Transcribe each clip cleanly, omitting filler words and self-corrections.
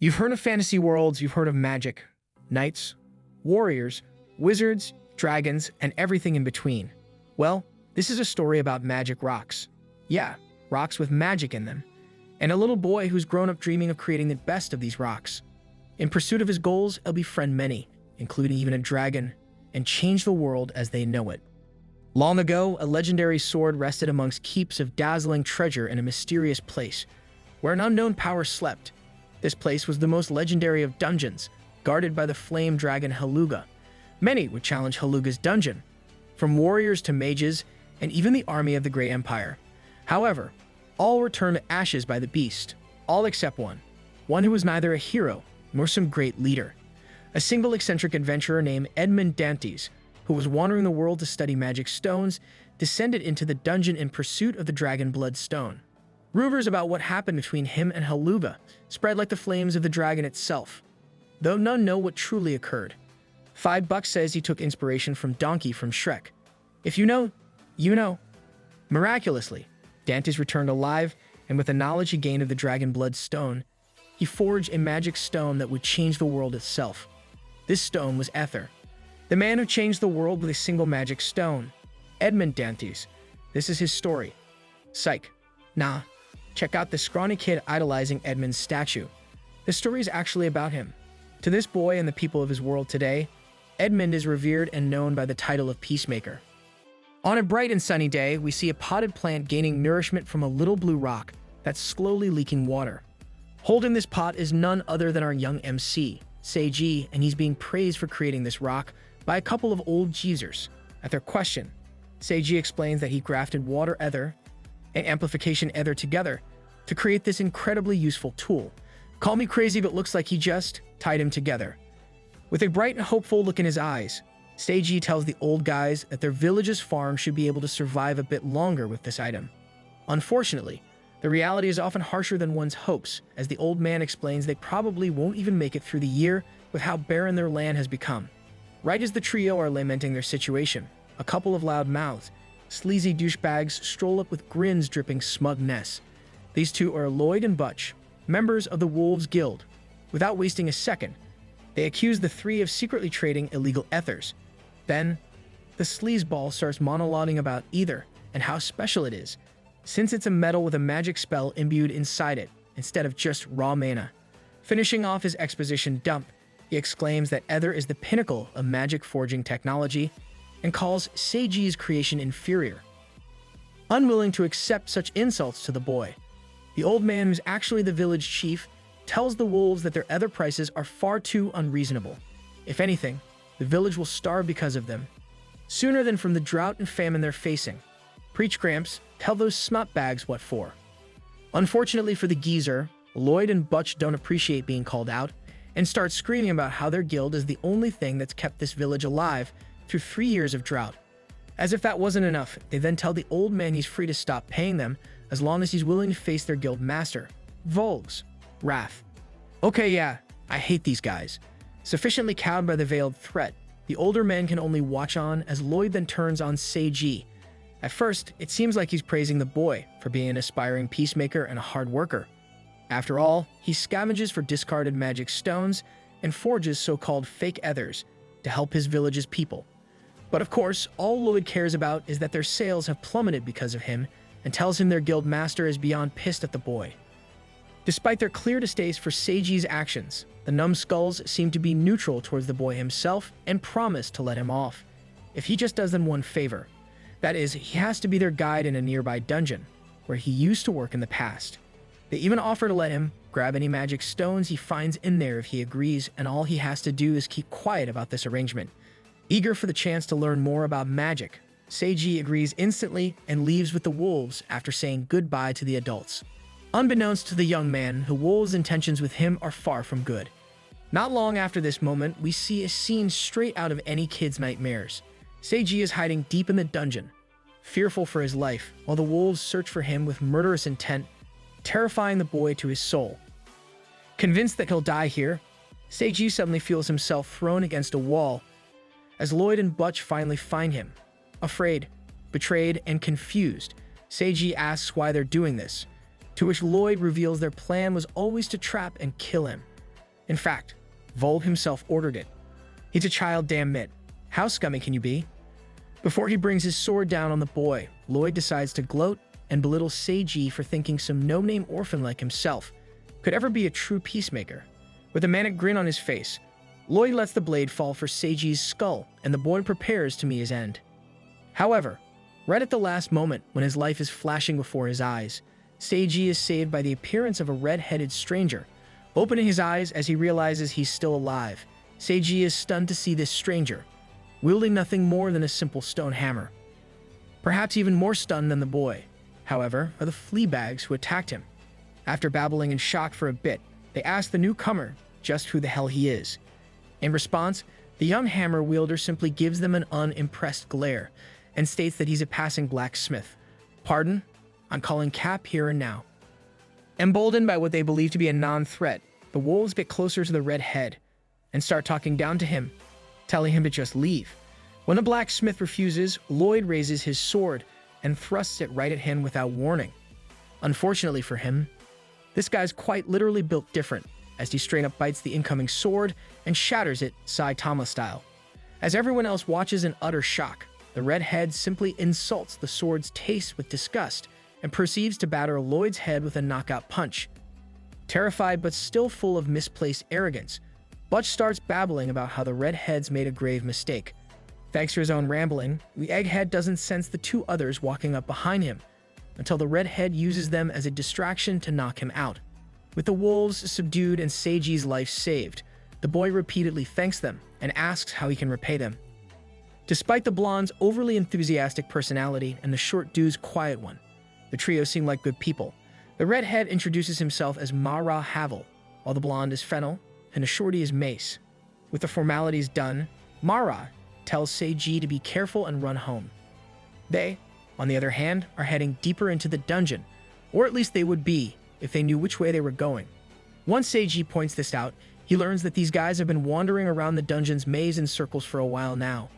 You've heard of fantasy worlds, you've heard of magic, knights, warriors, wizards, dragons, and everything in between. Well, this is a story about magic rocks. Yeah, rocks with magic in them. And a little boy who's grown up dreaming of creating the best of these rocks. In pursuit of his goals, he'll befriend many, including even a dragon, and change the world as they know it. Long ago, a legendary sword rested amongst keeps of dazzling treasure in a mysterious place, where an unknown power slept. This place was the most legendary of dungeons, guarded by the flame dragon Haluga. Many would challenge Haluga's dungeon, from warriors to mages, and even the army of the Great Empire. However, all were turned to ashes by the beast, all except one who was neither a hero nor some great leader. A single eccentric adventurer named Edmund Dantes, who was wandering the world to study magic stones, descended into the dungeon in pursuit of the dragon blood stone. Rumors about what happened between him and Haluga spread like the flames of the dragon itself, though none know what truly occurred. $5 says he took inspiration from Donkey from Shrek. If you know, you know. Miraculously, Dantes returned alive, and with the knowledge he gained of the dragon blood stone, he forged a magic stone that would change the world itself. This stone was Eler, the man who changed the world with a single magic stone. Edmund Dantes. This is his story. Psych. Nah. Check out this scrawny kid idolizing Edmund's statue. The story is actually about him. To this boy and the people of his world today, Edmund is revered and known by the title of Peacemaker. On a bright and sunny day, we see a potted plant gaining nourishment from a little blue rock that's slowly leaking water. Holding this pot is none other than our young MC, Seiji, and he's being praised for creating this rock by a couple of old geezers. At their question, Seiji explains that he grafted water ether and amplification ether together to create this incredibly useful tool. Call me crazy, but looks like he just tied him together. With a bright and hopeful look in his eyes, Seiji tells the old guys that their village's farm should be able to survive a bit longer with this item. Unfortunately, the reality is often harsher than one's hopes, as the old man explains they probably won't even make it through the year with how barren their land has become. Right as the trio are lamenting their situation, a couple of loud mouths, sleazy douchebags stroll up with grins dripping smugness. These two are Lloyd and Butch, members of the Wolves Guild. Without wasting a second, they accuse the three of secretly trading illegal ethers. Then, the sleazeball starts monologuing about ether and how special it is, since it's a metal with a magic spell imbued inside it, instead of just raw mana. Finishing off his exposition dump, he exclaims that ether is the pinnacle of magic forging technology and calls Seiji's creation inferior. Unwilling to accept such insults to the boy, the old man, who's actually the village chief, tells the wolves that their ether prices are far too unreasonable. If anything, the village will starve because of them, sooner than from the drought and famine they're facing. Preach, Gramps, tell those smut bags what for. Unfortunately for the geezer, Lloyd and Butch don't appreciate being called out and start screaming about how their guild is the only thing that's kept this village alive through 3 years of drought. As if that wasn't enough, they then tell the old man he's free to stop paying them as long as he's willing to face their guild master, Volg's wrath. Okay, yeah, I hate these guys. Sufficiently cowed by the veiled threat, the older man can only watch on as Lloyd then turns on Seiji. At first, it seems like he's praising the boy for being an aspiring peacemaker and a hard worker. After all, he scavenges for discarded magic stones and forges so-called fake ethers to help his village's people. But of course, all Lloyd cares about is that their sales have plummeted because of him, and tells him their guild master is beyond pissed at the boy. Despite their clear distaste for Seiji's actions, the numbskulls seem to be neutral towards the boy himself and promise to let him off, if he just does them one favor. That is, he has to be their guide in a nearby dungeon, where he used to work in the past. They even offer to let him grab any magic stones he finds in there if he agrees, and all he has to do is keep quiet about this arrangement. Eager for the chance to learn more about magic, Seiji agrees instantly and leaves with the wolves after saying goodbye to the adults. Unbeknownst to the young man, the wolves' intentions with him are far from good. Not long after this moment, we see a scene straight out of any kid's nightmares. Seiji is hiding deep in the dungeon, fearful for his life, while the wolves search for him with murderous intent, terrifying the boy to his soul. Convinced that he'll die here, Seiji suddenly feels himself thrown against a wall as Lloyd and Butch finally find him. Afraid, betrayed, and confused, Seiji asks why they're doing this, to which Lloyd reveals their plan was always to trap and kill him. In fact, Volb himself ordered it. He's a child, damn it. How scummy can you be? Before he brings his sword down on the boy, Lloyd decides to gloat and belittle Seiji for thinking some no-name orphan like himself could ever be a true peacemaker. With a manic grin on his face, Lloyd lets the blade fall for Seiji's skull, and the boy prepares to meet his end. However, right at the last moment, when his life is flashing before his eyes, Seiji is saved by the appearance of a red-headed stranger. Opening his eyes as he realizes he's still alive, Seiji is stunned to see this stranger, wielding nothing more than a simple stone hammer. Perhaps even more stunned than the boy, however, are the flea bags who attacked him. After babbling in shock for a bit, they ask the newcomer just who the hell he is. In response, the young hammer wielder simply gives them an unimpressed glare and states that he's a passing blacksmith. Pardon? I'm calling Cap here and now. Emboldened by what they believe to be a non-threat, the wolves get closer to the red head and start talking down to him, telling him to just leave. When the blacksmith refuses, Lloyd raises his sword and thrusts it right at him without warning. Unfortunately for him, this guy's quite literally built different, as he straight up bites the incoming sword and shatters it Saitama style. As everyone else watches in utter shock, the redhead simply insults the sword's taste with disgust and proceeds to batter Lloyd's head with a knockout punch. Terrified but still full of misplaced arrogance, Butch starts babbling about how the redhead's made a grave mistake. Thanks to his own rambling, the egghead doesn't sense the two others walking up behind him, until the redhead uses them as a distraction to knock him out. With the wolves subdued and Seiji's life saved, the boy repeatedly thanks them and asks how he can repay them. Despite the blonde's overly enthusiastic personality and the short dude's quiet one, the trio seem like good people. The redhead introduces himself as Mara Havel, while the blonde is Fennel and the shorty is Mace. With the formalities done, Mara tells Seiji to be careful and run home. They, on the other hand, are heading deeper into the dungeon, or at least they would be if they knew which way they were going. Once Seiji points this out, he learns that these guys have been wandering around the dungeon's maze in circles for a while now.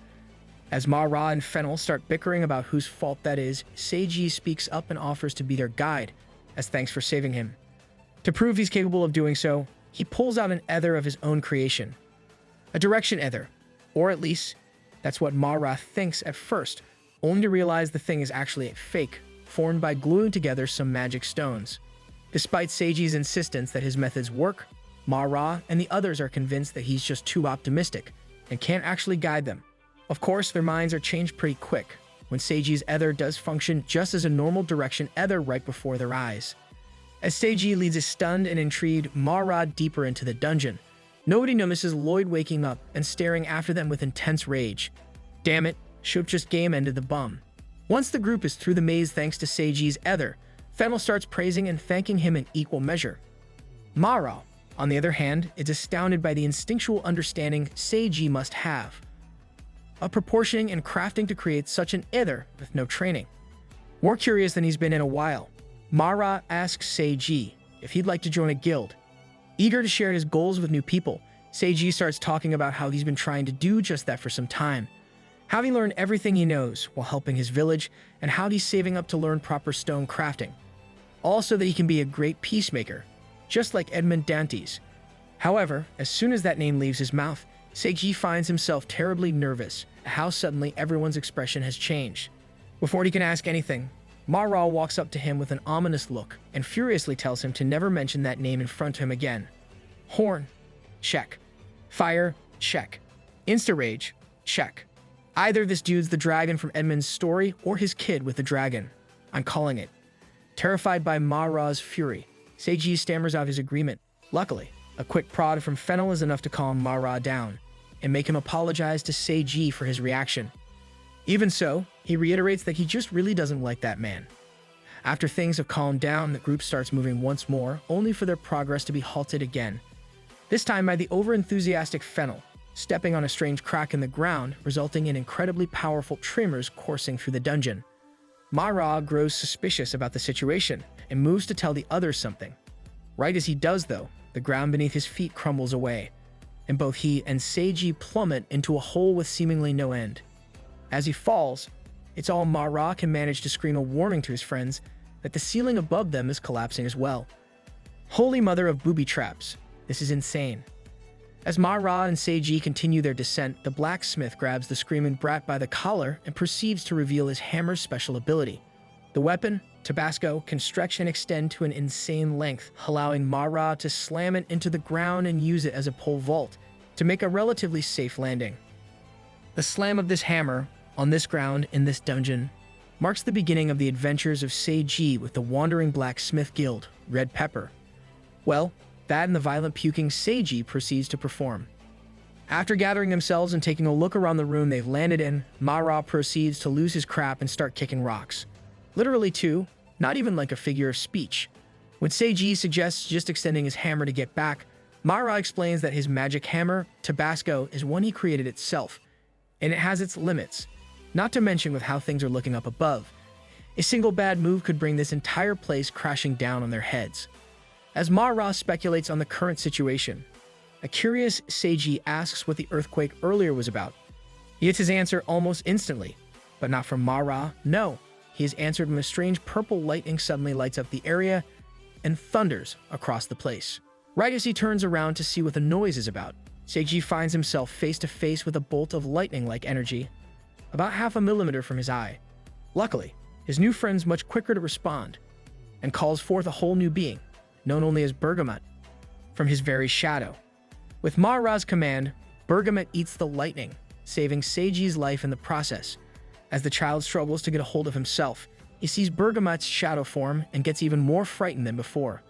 As Mara and Fennel start bickering about whose fault that is, Seiji speaks up and offers to be their guide, as thanks for saving him. To prove he's capable of doing so, he pulls out an ether of his own creation. A direction ether, or at least, that's what Mara thinks at first, only to realize the thing is actually a fake, formed by gluing together some magic stones. Despite Seiji's insistence that his methods work, Mara and the others are convinced that he's just too optimistic and can't actually guide them. Of course, their minds are changed pretty quick when Seiji's ether does function just as a normal direction ether right before their eyes. As Seiji leads a stunned and intrigued Mara deeper into the dungeon, nobody notices Lloyd waking up and staring after them with intense rage. Damn it, should've just game ended the bum. Once the group is through the maze thanks to Seiji's ether, Fennel starts praising and thanking him in equal measure. Mara, on the other hand, is astounded by the instinctual understanding Seiji must have of proportioning and crafting to create such an ether with no training. More curious than he's been in a while, Mara asks Seiji if he'd like to join a guild. Eager to share his goals with new people, Seiji starts talking about how he's been trying to do just that for some time, how he learned everything he knows while helping his village, and how he's saving up to learn proper stone crafting. Also that he can be a great peacemaker, just like Edmund Dantes. However, as soon as that name leaves his mouth, Seiji finds himself terribly nervous at how suddenly everyone's expression has changed. Before he can ask anything, Mara walks up to him with an ominous look and furiously tells him to never mention that name in front of him again. Horn, check. Fire, check. Insta-rage, check. Either this dude's the dragon from Edmund's story or his kid with the dragon. I'm calling it. Terrified by Mara's fury, Seiji stammers out his agreement. Luckily, a quick prod from Fennel is enough to calm Mara down and make him apologize to Seiji for his reaction. Even so, he reiterates that he just really doesn't like that man. After things have calmed down, the group starts moving once more, only for their progress to be halted again. This time by the overenthusiastic Fennel, stepping on a strange crack in the ground, resulting in incredibly powerful tremors coursing through the dungeon. Mara grows suspicious about the situation and moves to tell the others something. Right as he does, though, the ground beneath his feet crumbles away, and both he and Seiji plummet into a hole with seemingly no end. As he falls, it's all Mara can manage to scream a warning to his friends that the ceiling above them is collapsing as well. Holy mother of booby traps, this is insane. As Ma-Ra and Seiji continue their descent, the blacksmith grabs the screaming brat by the collar and proceeds to reveal his hammer's special ability. The weapon, Tabasco, can stretch and extend to an insane length, allowing Ma-Ra to slam it into the ground and use it as a pole vault to make a relatively safe landing. The slam of this hammer on this ground in this dungeon marks the beginning of the adventures of Seiji with the Wandering Blacksmith Guild, Red Pepper. Well, that and the violent puking Seiji proceeds to perform. After gathering themselves and taking a look around the room they've landed in, Ma-Ra proceeds to lose his crap and start kicking rocks. Literally too, not even like a figure of speech. When Seiji suggests just extending his hammer to get back, Ma-Ra explains that his magic hammer, Tabasco, is one he created itself, and it has its limits, not to mention with how things are looking up above. A single bad move could bring this entire place crashing down on their heads. As Ma-Ra speculates on the current situation, a curious Seiji asks what the earthquake earlier was about. He gets his answer almost instantly, but not from Ma-Ra, no. He is answered when a strange purple lightning suddenly lights up the area and thunders across the place. Right as he turns around to see what the noise is about, Seiji finds himself face to face with a bolt of lightning-like energy, about half a millimeter from his eye. Luckily, his new friend's much quicker to respond, and calls forth a whole new being, known only as Bergamot, from his very shadow. With Ma-Ra's command, Bergamot eats the lightning, saving Seiji's life in the process. As the child struggles to get a hold of himself, he sees Bergamot's shadow form and gets even more frightened than before.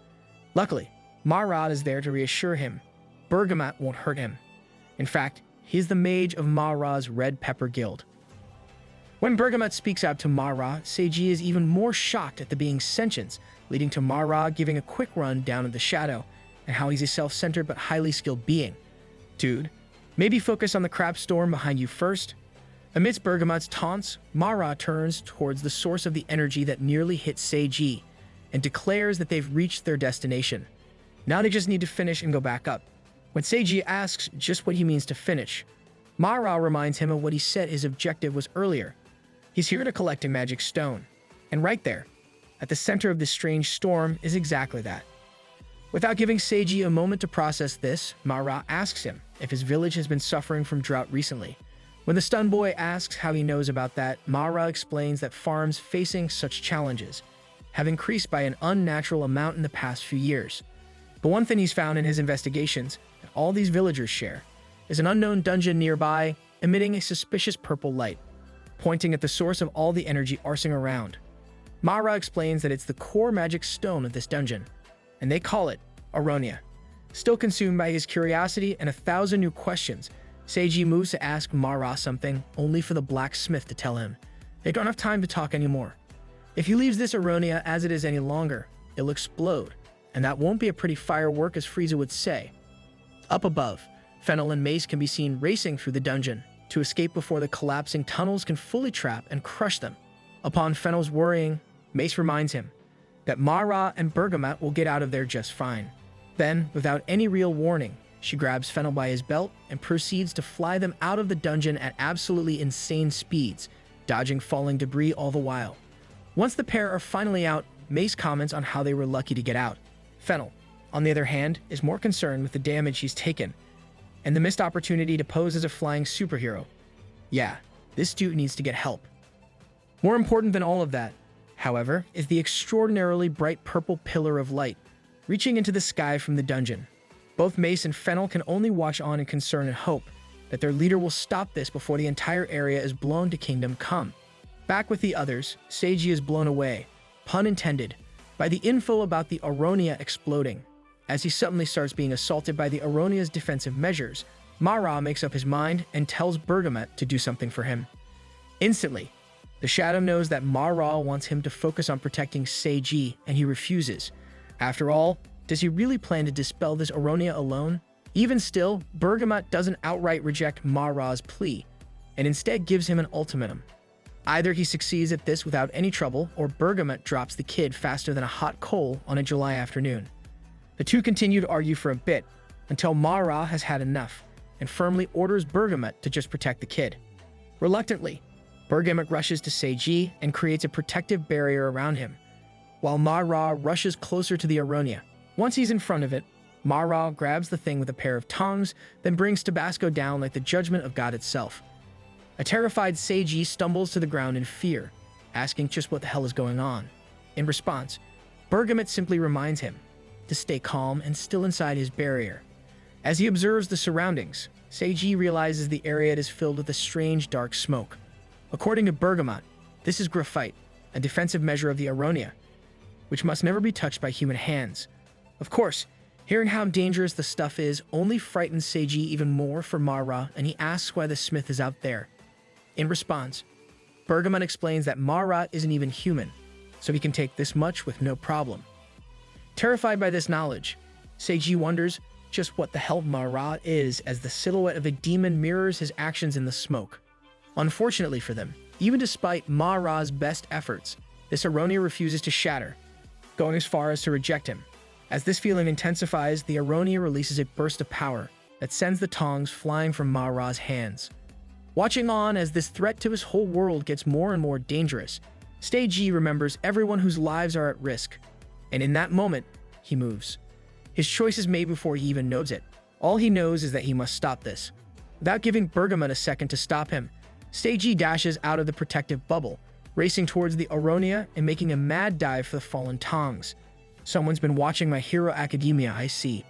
Luckily, Ma-Ra is there to reassure him. Bergamot won't hurt him. In fact, he is the mage of Ma-Ra's Red Pepper Guild. When Bergamot speaks out to Ma-Ra, Seiji is even more shocked at the being's sentience, leading to Ma-Ra giving a quick run down in the shadow, and how he's a self-centered but highly skilled being. Dude, maybe focus on the crap storm behind you first? Amidst Bergamot's taunts, Ma-Ra turns towards the source of the energy that nearly hit Seiji, and declares that they've reached their destination. Now they just need to finish and go back up. When Seiji asks just what he means to finish, Ma-Ra reminds him of what he said his objective was earlier. He's here to collect a magic stone. And right there, at the center of this strange storm, is exactly that. Without giving Seiji a moment to process this, Ma-Ra asks him if his village has been suffering from drought recently. When the stun boy asks how he knows about that, Ma-Ra explains that farms facing such challenges have increased by an unnatural amount in the past few years. But one thing he's found in his investigations, that all these villagers share, is an unknown dungeon nearby emitting a suspicious purple light, pointing at the source of all the energy arsing around. Ma-Ra explains that it's the core magic stone of this dungeon, and they call it Aronia. Still consumed by his curiosity and 1,000 new questions, Seiji moves to ask Ma-Ra something, only for the blacksmith to tell him they don't have time to talk anymore. If he leaves this Aronia as it is any longer, it'll explode, and that won't be a pretty firework as Frieza would say. Up above, Fennel and Mace can be seen racing through the dungeon to escape before the collapsing tunnels can fully trap and crush them. Upon Fennel's worrying, Mace reminds him that Ma-Ra and Bergamot will get out of there just fine. Then, without any real warning, she grabs Fennel by his belt and proceeds to fly them out of the dungeon at absolutely insane speeds, dodging falling debris all the while. Once the pair are finally out, Mace comments on how they were lucky to get out. Fennel, on the other hand, is more concerned with the damage he's taken and the missed opportunity to pose as a flying superhero. Yeah, this dude needs to get help. More important than all of that, however, is the extraordinarily bright purple pillar of light reaching into the sky from the dungeon. Both Mace and Fennel can only watch on in concern and hope that their leader will stop this before the entire area is blown to Kingdom Come. Back with the others, Seiji is blown away, pun intended, by the info about the Aronia exploding. As he suddenly starts being assaulted by the Aronia's defensive measures, Ma-Ra makes up his mind and tells Bergamot to do something for him. Instantly, the Shadow knows that Ma-Ra wants him to focus on protecting Seiji, and he refuses. After all, does he really plan to dispel this Aronia alone? Even still, Bergamot doesn't outright reject Ma-Ra's plea, and instead gives him an ultimatum. Either he succeeds at this without any trouble, or Bergamot drops the kid faster than a hot coal on a July afternoon. The two continue to argue for a bit, until Ma-Ra has had enough, and firmly orders Bergamot to just protect the kid. Reluctantly, Bergamot rushes to Seiji and creates a protective barrier around him, while Ma-Ra rushes closer to the Aronia. Once he's in front of it, Mara grabs the thing with a pair of tongs, then brings Tabasco down like the judgment of God itself. A terrified Seiji stumbles to the ground in fear, asking just what the hell is going on. In response, Bergamet simply reminds him to stay calm and still inside his barrier. As he observes the surroundings, Seiji realizes the area is filled with a strange dark smoke. According to Bergamet, this is graphite, a defensive measure of the Aronia, which must never be touched by human hands. Of course, hearing how dangerous the stuff is only frightens Seiji even more for Mara, and he asks why the smith is out there. In response, Bergamet explains that Mara isn't even human, so he can take this much with no problem. Terrified by this knowledge, Seiji wonders just what the hell Mara is as the silhouette of a demon mirrors his actions in the smoke. Unfortunately for them, even despite Mara's best efforts, this Aronia refuses to shatter, going as far as to reject him. As this feeling intensifies, the Aronia releases a burst of power that sends the tongs flying from Mara's hands. Watching on as this threat to his whole world gets more and more dangerous, Seiji remembers everyone whose lives are at risk, and in that moment, he moves. His choice is made before he even knows it. All he knows is that he must stop this. Without giving Bergamet a second to stop him, Seiji dashes out of the protective bubble, racing towards the Aronia and making a mad dive for the fallen tongs. Someone's been watching My Hero Academia, I see.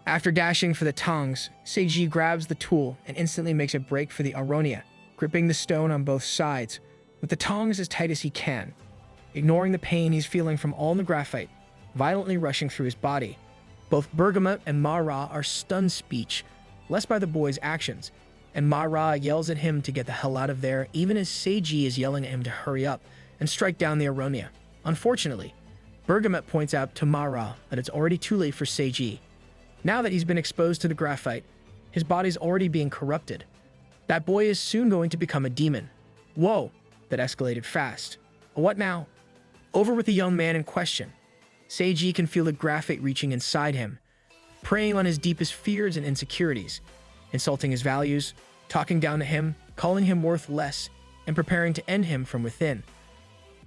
After dashing for the tongs, Seiji grabs the tool and instantly makes a break for the Aronia, gripping the stone on both sides, with the tongs as tight as he can. Ignoring the pain he's feeling from all the graphite, violently rushing through his body. Both Bergamet and Mara are stunned speech, less by the boy's actions, and Mara yells at him to get the hell out of there, even as Seiji is yelling at him to hurry up and strike down the Aronia. Unfortunately, Bergamet points out to Mara that it's already too late for Seiji. Now that he's been exposed to the graphite, his body's already being corrupted. That boy is soon going to become a demon. Whoa, that escalated fast. What now? Over with the young man in question. Seiji can feel the graphite reaching inside him, preying on his deepest fears and insecurities, insulting his values, talking down to him, calling him worth less, and preparing to end him from within,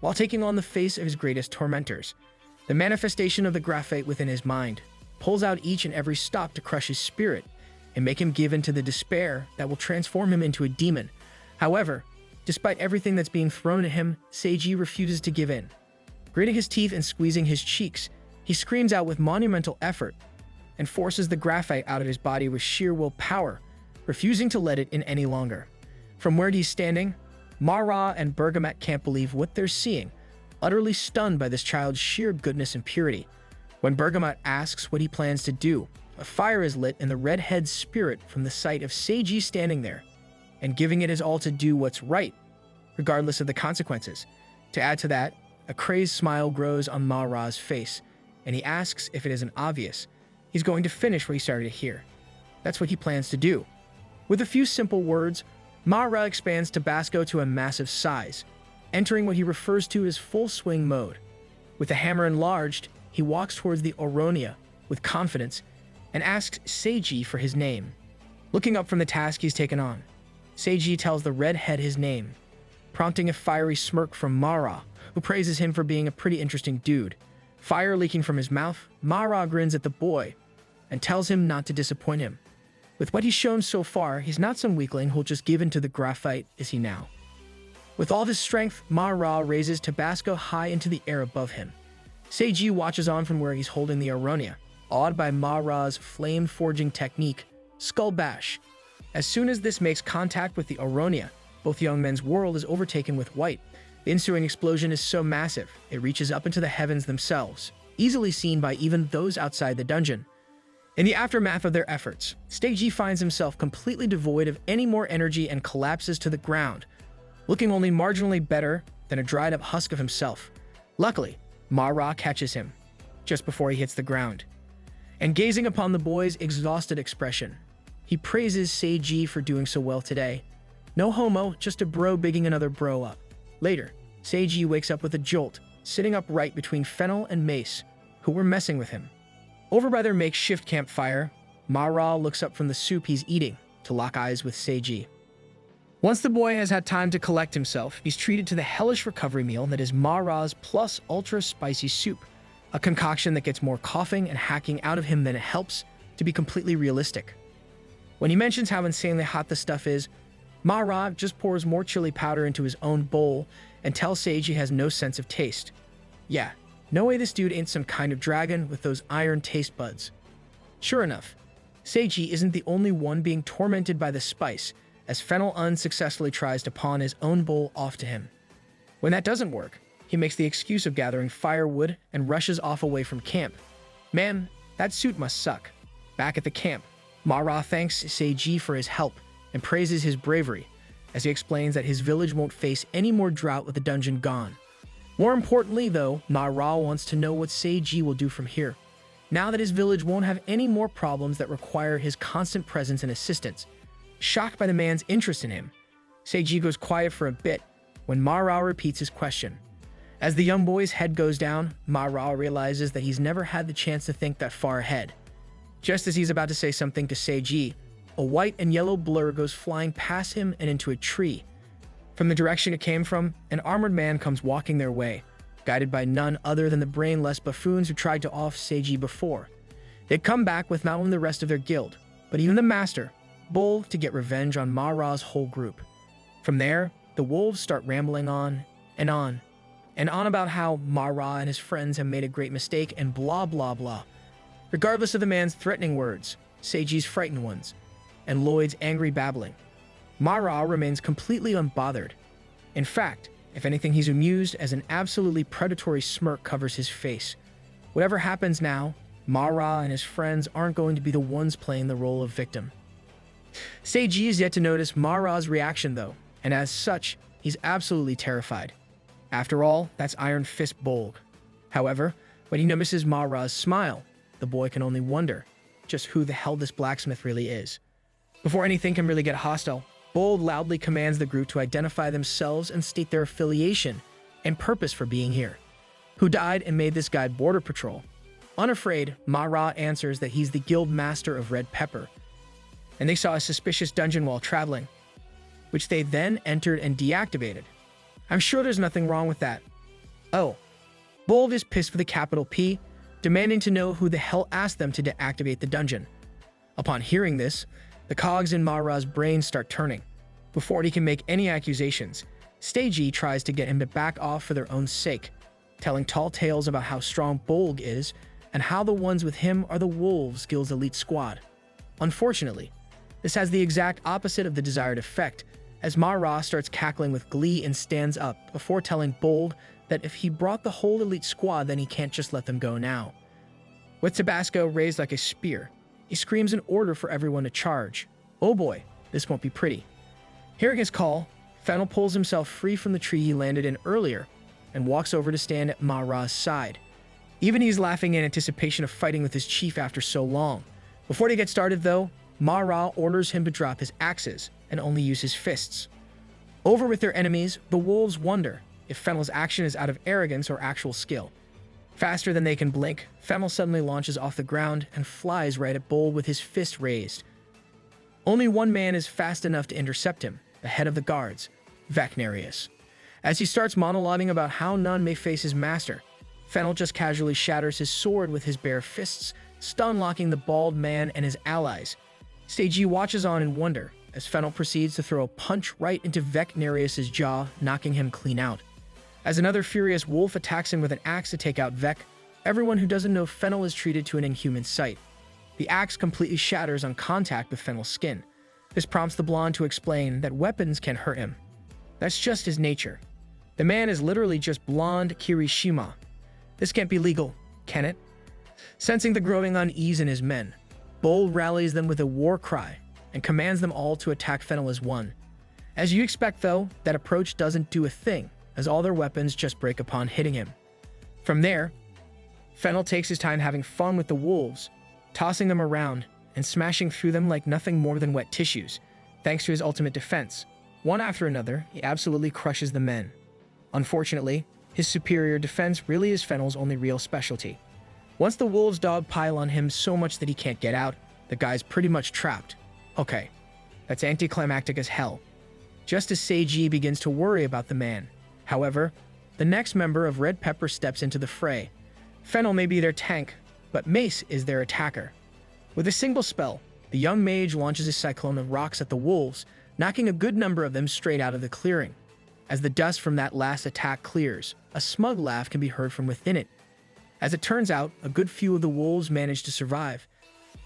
while taking on the face of his greatest tormentors. The manifestation of the graphite within his mind pulls out each and every stop to crush his spirit and make him give in to the despair that will transform him into a demon. However, despite everything that's being thrown at him, Seiji refuses to give in. Gritting his teeth and squeezing his cheeks, he screams out with monumental effort and forces the graphite out of his body with sheer willpower, refusing to let it in any longer. From where he's standing, Mara and Bergamet can't believe what they're seeing, utterly stunned by this child's sheer goodness and purity. When Bergamet asks what he plans to do, a fire is lit in the redhead's spirit from the sight of Seiji standing there, and giving it his all to do what's right, regardless of the consequences. To add to that, a crazed smile grows on Mara's face, and he asks if it isn't obvious. He's going to finish what he started here. That's what he plans to do. With a few simple words, Mara expands Tabasco to a massive size, entering what he refers to as full swing mode. With the hammer enlarged, he walks towards the Aronia with confidence and asks Seiji for his name. Looking up from the task he's taken on, Seiji tells the redhead his name, prompting a fiery smirk from Mara, who praises him for being a pretty interesting dude. Fire leaking from his mouth, Mara grins at the boy and tells him not to disappoint him. With what he's shown so far, he's not some weakling who'll just give in to the graphite, is he now? With all of his strength, Mara raises Tabasco high into the air above him. Seiji watches on from where he's holding the Aronia, awed by Mara's flame-forging technique, Skull Bash. As soon as this makes contact with the Aronia, both young men's world is overtaken with white. The ensuing explosion is so massive, it reaches up into the heavens themselves, easily seen by even those outside the dungeon. In the aftermath of their efforts, Seiji finds himself completely devoid of any more energy and collapses to the ground, looking only marginally better than a dried-up husk of himself. Luckily, Mara catches him just before he hits the ground, and gazing upon the boy's exhausted expression, he praises Seiji for doing so well today. No homo, just a bro bigging another bro up. Later, Seiji wakes up with a jolt, sitting upright between Fennel and Mace, who were messing with him. Over by their makeshift campfire, Mara looks up from the soup he's eating to lock eyes with Seiji. Once the boy has had time to collect himself, he's treated to the hellish recovery meal that is Mara's plus ultra spicy soup, a concoction that gets more coughing and hacking out of him than it helps to be completely realistic. When he mentions how insanely hot the stuff is, manhwa just pours more chili powder into his own bowl and tells Sage he has no sense of taste. Yeah, no way this dude ain't some kind of dragon with those iron taste buds. Sure enough, Seiji isn't the only one being tormented by the spice, as Fennel unsuccessfully tries to pawn his own bowl off to him. When that doesn't work, he makes the excuse of gathering firewood and rushes off away from camp. Man, that suit must suck. Back at the camp, manhwa thanks Seiji for his help and praises his bravery, as he explains that his village won't face any more drought with the dungeon gone. More importantly, though, manhwa wants to know what Seiji will do from here, now that his village won't have any more problems that require his constant presence and assistance. Shocked by the man's interest in him, Seiji goes quiet for a bit when manhwa repeats his question. As the young boy's head goes down, manhwa realizes that he's never had the chance to think that far ahead. Just as he's about to say something to Seiji, a white and yellow blur goes flying past him and into a tree. From the direction it came from, an armored man comes walking their way, guided by none other than the brainless buffoons who tried to off Seiji before. They'd come back with not only the rest of their guild, but even the master, bold to get revenge on manhwa's whole group. From there, the wolves start rambling on and on, and on about how manhwa and his friends have made a great mistake and blah blah blah. Regardless of the man's threatening words, Seiji's frightened ones, and Lloyd's angry babbling, manhwa remains completely unbothered. In fact, if anything, he's amused as an absolutely predatory smirk covers his face. Whatever happens now, manhwa and his friends aren't going to be the ones playing the role of victim. Seiji is yet to notice manhwa's reaction though, and as such, he's absolutely terrified. After all, that's Iron Fist Bolg. However, when he notices manhwa's smile, the boy can only wonder just who the hell this blacksmith really is. Before anything can really get hostile, Bolg loudly commands the group to identify themselves and state their affiliation and purpose for being here. Who died and made this guy border patrol? Unafraid, manhwa answers that he's the guild master of Red Pepper, and they saw a suspicious dungeon while traveling, which they then entered and deactivated. I'm sure there's nothing wrong with that. Oh, Bolg is pissed with a capital P, demanding to know who the hell asked them to deactivate the dungeon. Upon hearing this, the cogs in manhwa's brain start turning. Before he can make any accusations, Seiji tries to get him to back off for their own sake, telling tall tales about how strong Bolg is and how the ones with him are the Wolves Guild's elite squad. Unfortunately, this has the exact opposite of the desired effect, as manhwa starts cackling with glee and stands up before telling Bolg that if he brought the whole elite squad, then he can't just let them go now. With Tabasco raised like a spear, he screams an order for everyone to charge. Oh boy, this won't be pretty. Hearing his call, Fennel pulls himself free from the tree he landed in earlier and walks over to stand at manhwa's side. Even he's laughing in anticipation of fighting with his chief after so long. Before they get started though, manhwa orders him to drop his axes and only use his fists. Over with their enemies, the wolves wonder if Fennel's action is out of arrogance or actual skill. Faster than they can blink, Fennel suddenly launches off the ground and flies right at Bolg with his fist raised. Only one man is fast enough to intercept him, the head of the guards, Vecnarius. As he starts monologuing about how none may face his master, Fennel just casually shatters his sword with his bare fists, stun-locking the bald man and his allies. Seiji watches on in wonder as Fennel proceeds to throw a punch right into Vecnarius' jaw, knocking him clean out. As another furious wolf attacks him with an axe to take out Vec, everyone who doesn't know Fennel is treated to an inhuman sight. The axe completely shatters on contact with Fennel's skin. This prompts the blonde to explain that weapons can hurt him. That's just his nature. The man is literally just blonde Kirishima. This can't be legal, can it? Sensing the growing unease in his men, Bolg rallies them with a war cry and commands them all to attack Fennel as one. As you expect though, that approach doesn't do a thing, as all their weapons just break upon hitting him. From there, Fennel takes his time having fun with the wolves, tossing them around and smashing through them like nothing more than wet tissues. Thanks to his ultimate defense, one after another, he absolutely crushes the men. Unfortunately, his superior defense really is Fennel's only real specialty. Once the wolves dogpile on him so much that he can't get out, the guy's pretty much trapped. Okay, that's anticlimactic as hell. Just as Seiji begins to worry about the man. However, the next member of Red Pepper steps into the fray. Fennel may be their tank, but Mace is their attacker. With a single spell, the young mage launches a cyclone of rocks at the wolves, knocking a good number of them straight out of the clearing. As the dust from that last attack clears, a smug laugh can be heard from within it. As it turns out, a good few of the wolves manage to survive,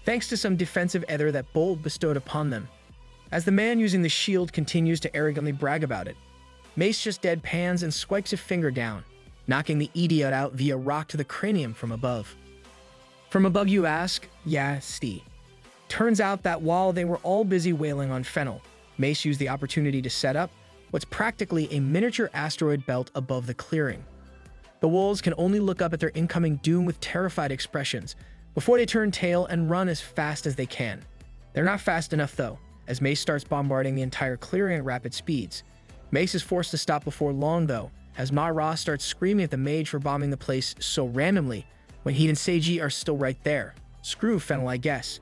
thanks to some defensive ether that Bold bestowed upon them. As the man using the shield continues to arrogantly brag about it, Mace just deadpans and swipes a finger down, knocking the idiot out via rock to the cranium from above. From above, you ask? Yeah, Steve. Turns out that while they were all busy wailing on Fennel, Mace used the opportunity to set up what's practically a miniature asteroid belt above the clearing. The wolves can only look up at their incoming doom with terrified expressions before they turn tail and run as fast as they can. They're not fast enough though, as Mace starts bombarding the entire clearing at rapid speeds. Mace is forced to stop before long though, as manhwa starts screaming at the mage for bombing the place so randomly when he and Seiji are still right there. Screw Fennel, I guess.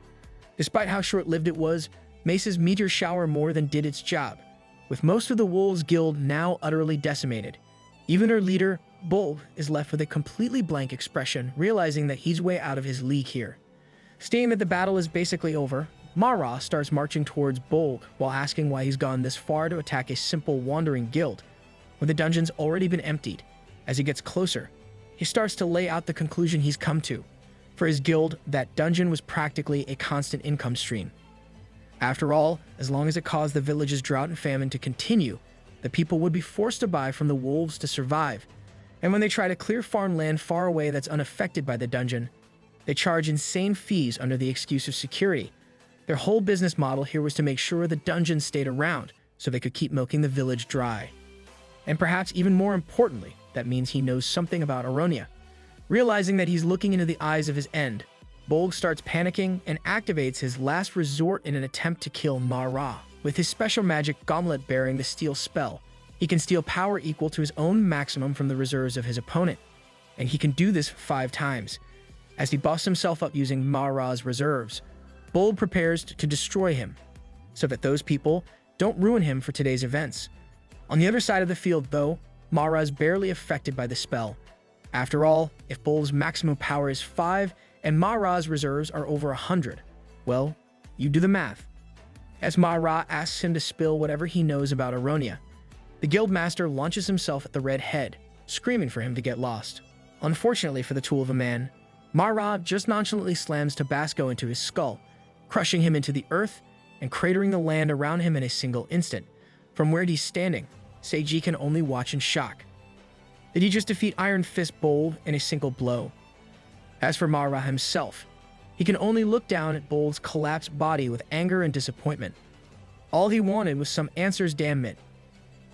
Despite how short-lived it was, Mace's meteor shower more than did its job, with most of the Wolves Guild now utterly decimated. Even their leader, Bull, is left with a completely blank expression, realizing that he's way out of his league here. Seeing that the battle is basically over, manhwa starts marching towards Bolg while asking why he's gone this far to attack a simple wandering guild, when the dungeon's already been emptied. As he gets closer, he starts to lay out the conclusion he's come to. For his guild, that dungeon was practically a constant income stream. After all, as long as it caused the village's drought and famine to continue, the people would be forced to buy from the wolves to survive. And when they try to clear farmland far away that's unaffected by the dungeon, they charge insane fees under the excuse of security. Their whole business model here was to make sure the dungeon stayed around so they could keep milking the village dry. And perhaps even more importantly, that means he knows something about Aronia. Realizing that he's looking into the eyes of his end, Bolg starts panicking and activates his last resort in an attempt to kill manhwa. With his special magic gauntlet bearing the steal spell, he can steal power equal to his own maximum from the reserves of his opponent, and he can do this 5 times. As he buffs himself up using manhwa's reserves, Bolg prepares to destroy him, so that those people don't ruin him for today's events. On the other side of the field though, manhwa is barely affected by the spell. After all, if Bolg's maximum power is 5 and manhwa's reserves are over 100, well, you do the math. As manhwa asks him to spill whatever he knows about Aronia, the guildmaster launches himself at the red head, screaming for him to get lost. Unfortunately for the tool of a man, manhwa just nonchalantly slams Tabasco into his skull, crushing him into the earth and cratering the land around him in a single instant. From where he's standing, Seiji can only watch in shock. Did he just defeat Iron Fist Bolg in a single blow? As for manhwa himself, he can only look down at Bolg's collapsed body with anger and disappointment. All he wanted was some answers, damn it.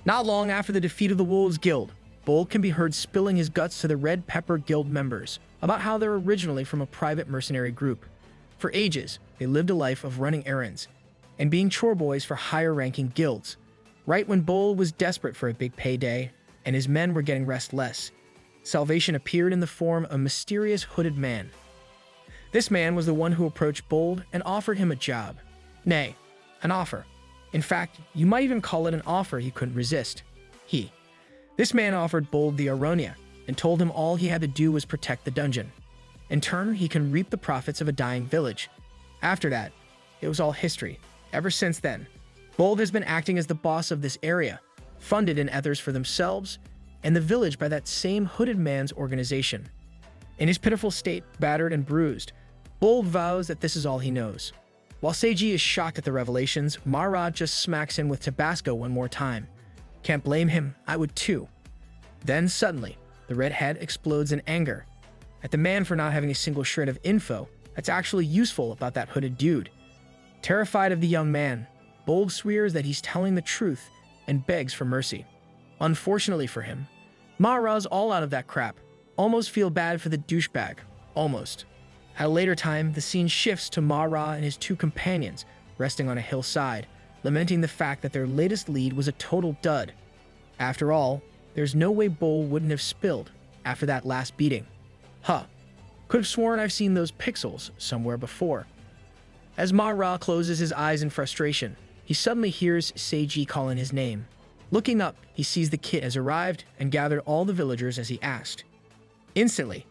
Not long after the defeat of the Wolves Guild, Bolg can be heard spilling his guts to the Red Pepper Guild members about how they're originally from a private mercenary group. For ages, they lived a life of running errands and being chore boys for higher-ranking guilds. Right when Bolg was desperate for a big payday and his men were getting restless, salvation appeared in the form of a mysterious hooded man. This man was the one who approached Bolg and offered him a job. Nay, an offer. In fact, you might even call it an offer he couldn't resist. This man offered Bolg the Aronia and told him all he had to do was protect the dungeon. In turn, he can reap the profits of a dying village. After that, it was all history. Ever since then, Bolg has been acting as the boss of this area, funded in ethers for themselves and the village by that same hooded man's organization. In his pitiful state, battered and bruised, Bolg vows that this is all he knows. While Seiji is shocked at the revelations, manhwa just smacks him with Tabasco one more time. Can't blame him, I would too. Then suddenly, the red head explodes in anger at the man for not having a single shred of info that's actually useful about that hooded dude. Terrified of the young man, Bolg swears that he's telling the truth and begs for mercy. Unfortunately for him, manhwa's all out of that crap. Almost feel bad for the douchebag. Almost. At a later time, the scene shifts to manhwa and his 2 companions resting on a hillside, lamenting the fact that their latest lead was a total dud. After all, there's no way Bolg wouldn't have spilled after that last beating. Could have sworn I've seen those pixels somewhere before. As manhwa closes his eyes in frustration, he suddenly hears Seiji calling his name. Looking up, he sees the kid has arrived and gathered all the villagers as he asked. Instantly,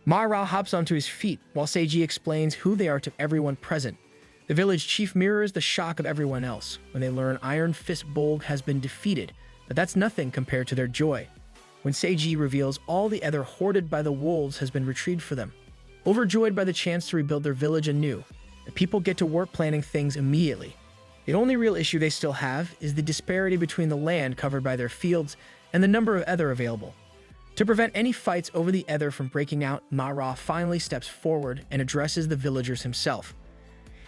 Ma-Ra hops onto his feet while Seiji explains who they are to everyone present. The village chief mirrors the shock of everyone else when they learn Iron Fist Bolg has been defeated, but that's nothing compared to their joy when Seiji reveals all the ether hoarded by the wolves has been retrieved for them. Overjoyed by the chance to rebuild their village anew, the people get to work planning things immediately. The only real issue they still have is the disparity between the land covered by their fields and the number of ether available. To prevent any fights over the ether from breaking out, Ma-Ra finally steps forward and addresses the villagers himself.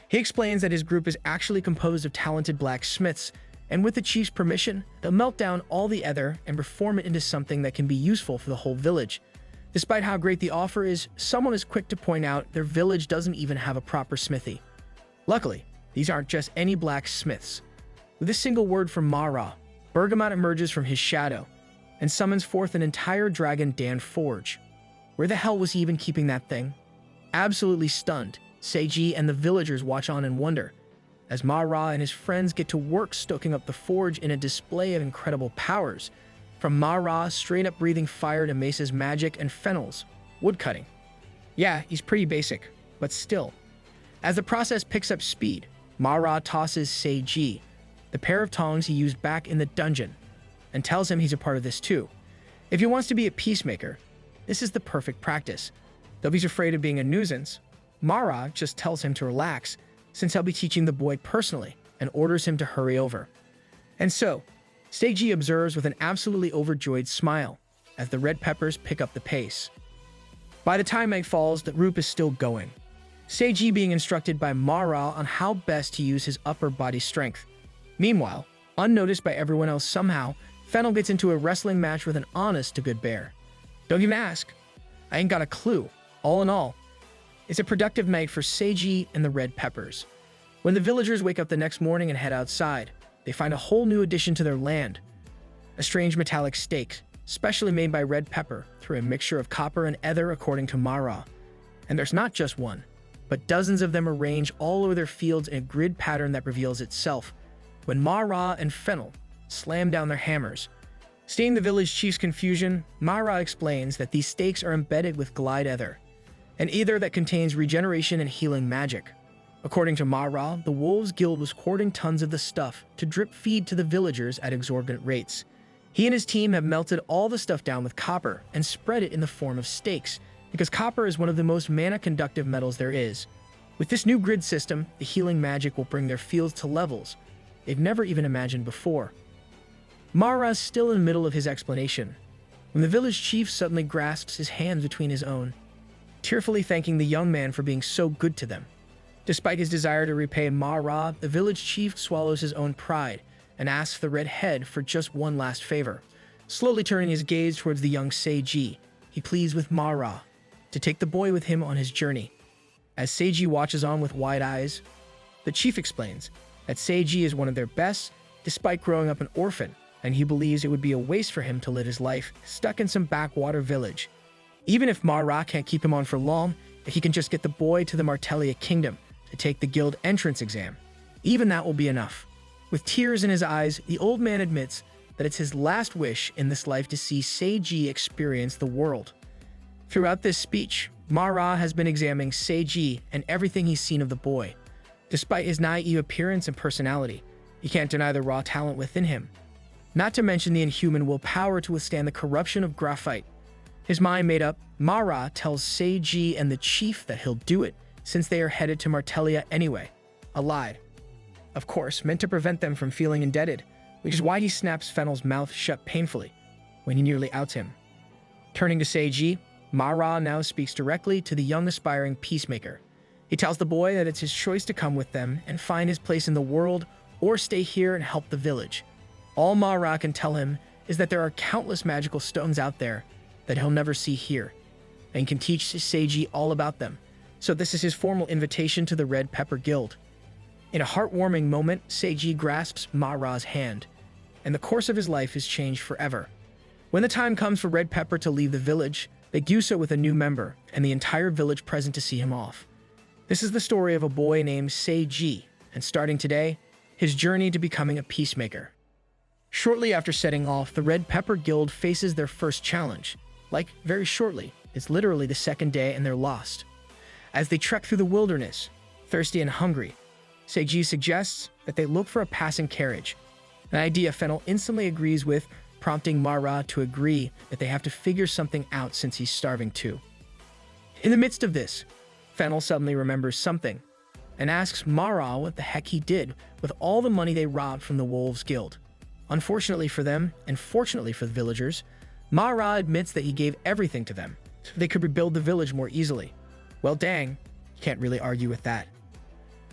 He explains that his group is actually composed of talented blacksmiths, and with the chief's permission, they'll melt down all the ether and reform it into something that can be useful for the whole village. Despite how great the offer is, someone is quick to point out their village doesn't even have a proper smithy. Luckily, these aren't just any blacksmiths. With a single word from Ma-Ra, Bergamot emerges from his shadow and summons forth an entire dragon Dan forge. Where the hell was he even keeping that thing? Absolutely stunned, Seiji and the villagers watch on in wonder, as Ma-Ra and his friends get to work stoking up the forge in a display of incredible powers, from Ma-Ra straight-up breathing fire to Mesa's magic and Fennel's woodcutting. Yeah, he's pretty basic, but still. As the process picks up speed, Ma-Ra tosses Seiji the pair of tongs he used back in the dungeon, and tells him he's a part of this too. If he wants to be a peacemaker, this is the perfect practice. Though he's afraid of being a nuisance, Ma-Ra just tells him to relax, since he'll be teaching the boy personally, and orders him to hurry over. And so, Seiji observes with an absolutely overjoyed smile as the red peppers pick up the pace. By the time night falls, the group is still going, Seiji being instructed by Ma-Ra on how best to use his upper body strength. Meanwhile, unnoticed by everyone else somehow, Fennel gets into a wrestling match with an honest-to-good bear. Don't even ask. I ain't got a clue. All in all, it's a productive night for Seiji and the red peppers. When the villagers wake up the next morning and head outside, they find a whole new addition to their land. A strange metallic stake, specially made by red pepper through a mixture of copper and ether according to Ma-Ra. And there's not just one, but dozens of them arranged all over their fields in a grid pattern that reveals itself when Ma-Ra and Fennel slam down their hammers. Seeing the village chief's confusion, Ma-Ra explains that these stakes are embedded with glide ether, an ether that contains regeneration and healing magic. According to Ma-Ra, the Wolves Guild was hoarding tons of the stuff to drip feed to the villagers at exorbitant rates. He and his team have melted all the stuff down with copper and spread it in the form of stakes, because copper is one of the most mana-conductive metals there is. With this new grid system, the healing magic will bring their fields to levels they've never even imagined before. Ma-Ra's still in the middle of his explanation when the village chief suddenly grasps his hands between his own, tearfully thanking the young man for being so good to them. Despite his desire to repay Ma-Ra, the village chief swallows his own pride and asks the red head for just one last favor. Slowly turning his gaze towards the young Seiji, he pleads with Ma-Ra to take the boy with him on his journey. As Seiji watches on with wide eyes, the chief explains that Seiji is one of their best, despite growing up an orphan, and he believes it would be a waste for him to live his life stuck in some backwater village. Even if Ma-Ra can't keep him on for long, if he can just get the boy to the Martellia Kingdom to take the guild entrance exam, even that will be enough. With tears in his eyes, the old man admits that it's his last wish in this life to see Seiji experience the world. Throughout this speech, Ma-Ra has been examining Seiji and everything he's seen of the boy. Despite his naive appearance and personality, he can't deny the raw talent within him, not to mention the inhuman willpower to withstand the corruption of graphite. His mind made up, Ma-Ra tells Seiji and the chief that he'll do it since they are headed to Martellia anyway. A lie, of course, meant to prevent them from feeling indebted, which is why he snaps Fennel's mouth shut painfully when he nearly outs him. Turning to Seiji, Ma-Ra now speaks directly to the young aspiring peacemaker. He tells the boy that it's his choice to come with them and find his place in the world or stay here and help the village. All Ma-Ra can tell him is that there are countless magical stones out there that he'll never see here, and can teach Seiji all about them. So this is his formal invitation to the Red Pepper Guild. In a heartwarming moment, Seiji grasps Ma-Ra's hand, and the course of his life is changed forever. When the time comes for Red Pepper to leave the village, they do so with a new member and the entire village present to see him off. This is the story of a boy named Seiji, and starting today, his journey to becoming a peacemaker. Shortly after setting off, the Red Pepper Guild faces their first challenge. Like, very shortly, it's literally the second day and they're lost. As they trek through the wilderness, thirsty and hungry, Seiji suggests that they look for a passing carriage, an idea Fennel instantly agrees with, prompting Mara to agree that they have to figure something out since he's starving too. In the midst of this, Fennel suddenly remembers something and asks Mara what the heck he did with all the money they robbed from the Wolves Guild. Unfortunately for them, and fortunately for the villagers, Mara admits that he gave everything to them so they could rebuild the village more easily. Well, dang, you can't really argue with that.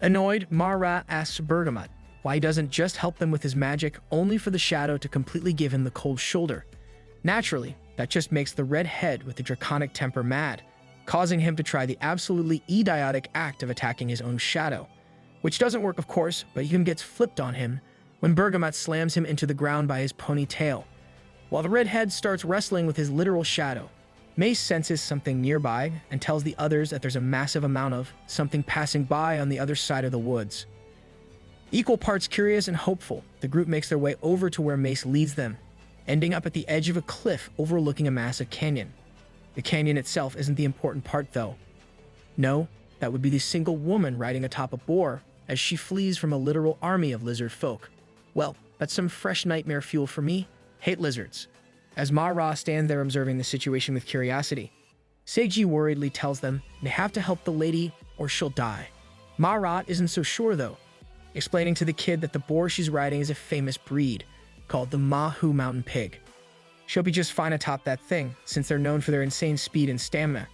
Annoyed, Mara asks Bergamot why he doesn't just help them with his magic, only for the shadow to completely give him the cold shoulder. Naturally, that just makes the red head with the draconic temper mad, causing him to try the absolutely idiotic act of attacking his own shadow, which doesn't work, of course, but even gets flipped on him when Bergamot slams him into the ground by his ponytail. While the redhead starts wrestling with his literal shadow, Mace senses something nearby and tells the others that there's a massive amount of something passing by on the other side of the woods. Equal parts curious and hopeful, the group makes their way over to where Mace leads them, ending up at the edge of a cliff overlooking a massive canyon. The canyon itself isn't the important part, though. No, that would be the single woman riding atop a boar as she flees from a literal army of lizard folk. Well, that's some fresh nightmare fuel for me. Hate lizards. As Ma-Ra stands there observing the situation with curiosity, Seiji worriedly tells them they have to help the lady or she'll die. Ma-Ra isn't so sure though, explaining to the kid that the boar she's riding is a famous breed called the Mahu mountain pig. She'll be just fine atop that thing since they're known for their insane speed and stamina,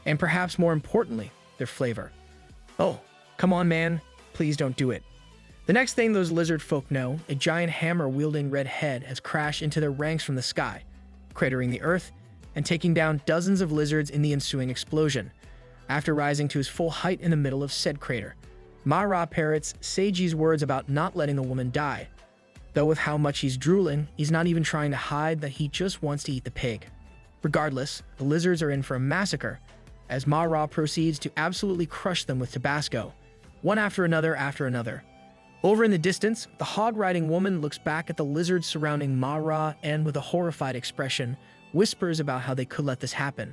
and perhaps more importantly, their flavor. Oh, come on man, please don't do it. The next thing those lizard folk know, a giant hammer-wielding red head has crashed into their ranks from the sky, cratering the earth and taking down dozens of lizards in the ensuing explosion. After rising to his full height in the middle of said crater, Ma-Ra parrots Seiji's words about not letting the woman die. Though with how much he's drooling, he's not even trying to hide that he just wants to eat the pig. Regardless, the lizards are in for a massacre, as Ma-Ra proceeds to absolutely crush them with Tabasco, one after another. Over in the distance, the hog-riding woman looks back at the lizards surrounding Ma-Ra and, with a horrified expression, whispers about how they could let this happen.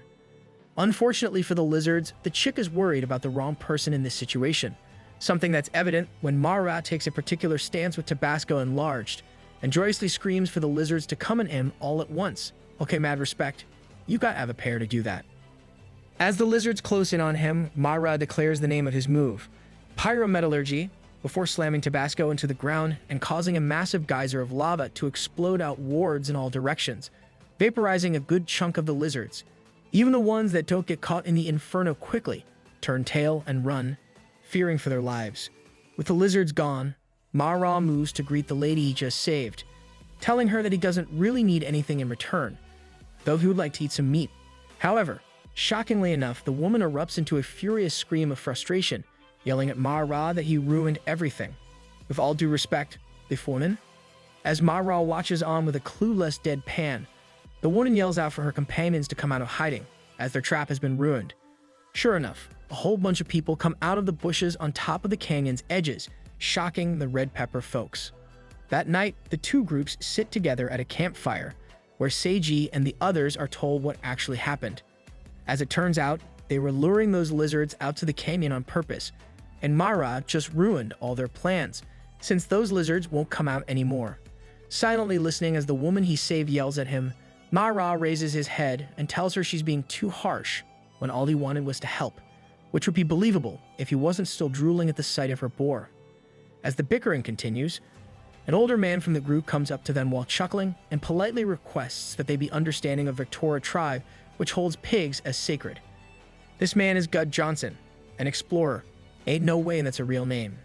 Unfortunately for the lizards, the chick is worried about the wrong person in this situation, something that's evident when Ma-Ra takes a particular stance with Tabasco enlarged, and joyously screams for the lizards to come at him all at once. Okay, mad respect, you gotta have a pair to do that. As the lizards close in on him, Ma-Ra declares the name of his move, pyrometallurgy, before slamming Tabasco into the ground and causing a massive geyser of lava to explode out wards in all directions, vaporizing a good chunk of the lizards. Even the ones that don't get caught in the inferno quickly turn tail and run, fearing for their lives. With the lizards gone, Ma-Ra moves to greet the lady he just saved, telling her that he doesn't really need anything in return, though he would like to eat some meat. However, shockingly enough, the woman erupts into a furious scream of frustration, yelling at Ma-Ra that he ruined everything. With all due respect, befriend? As Ma-Ra watches on with a clueless deadpan, the woman yells out for her companions to come out of hiding, as their trap has been ruined. Sure enough, a whole bunch of people come out of the bushes on top of the canyon's edges, shocking the red pepper folks. That night, the two groups sit together at a campfire, where Seiji and the others are told what actually happened. As it turns out, they were luring those lizards out to the canyon on purpose, and Ma-Ra just ruined all their plans, since those lizards won't come out anymore. Silently listening as the woman he saved yells at him, Ma-Ra raises his head and tells her she's being too harsh when all he wanted was to help, which would be believable if he wasn't still drooling at the sight of her boar. As the bickering continues, an older man from the group comes up to them while chuckling and politely requests that they be understanding of Victoria tribe, which holds pigs as sacred. This man is Gud Johnson, an explorer. Ain't no way that's a real name.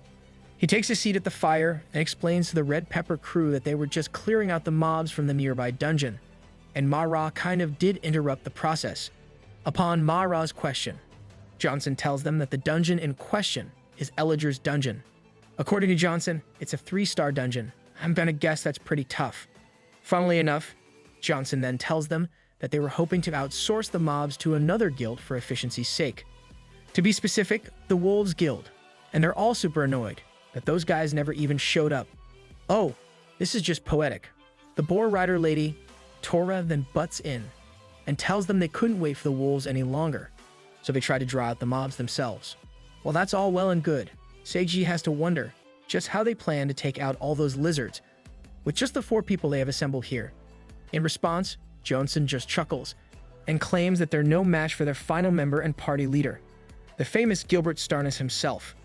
He takes a seat at the fire and explains to the Red Pepper crew that they were just clearing out the mobs from the nearby dungeon, and Ma-Ra kind of did interrupt the process. Upon Ma-Ra's question, Johnson tells them that the dungeon in question is Eler's dungeon. According to Johnson, it's a 3-star dungeon. I'm gonna guess that's pretty tough. Funnily enough, Johnson then tells them that they were hoping to outsource the mobs to another guild for efficiency's sake. To be specific, the Wolves Guild, and they're all super annoyed that those guys never even showed up. Oh, this is just poetic. The boar rider lady, Tora, then butts in, and tells them they couldn't wait for the wolves any longer, so they try to draw out the mobs themselves. While that's all well and good, Seiji has to wonder just how they plan to take out all those lizards with just the 4 people they have assembled here. In response, Johnson just chuckles and claims that they're no match for their final member and party leader, the famous Gilbert Starnes himself.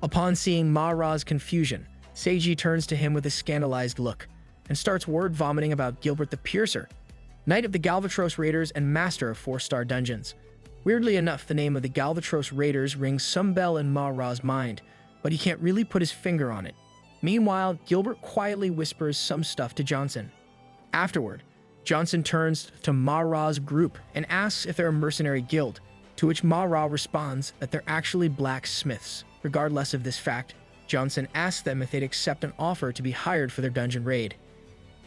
Upon seeing Ma-Ra's confusion, Seiji turns to him with a scandalized look and starts word vomiting about Gilbert the Piercer, Knight of the Galvatros Raiders and master of 4-star dungeons. Weirdly enough, the name of the Galvatros Raiders rings some bell in Ma-Ra's mind, but he can't really put his finger on it. Meanwhile, Gilbert quietly whispers some stuff to Johnson. Afterward, Johnson turns to Ma-Ra's group and asks if they're a mercenary guild, to which Ma-Ra responds that they're actually blacksmiths. Regardless of this fact, Johnson asks them if they'd accept an offer to be hired for their dungeon raid.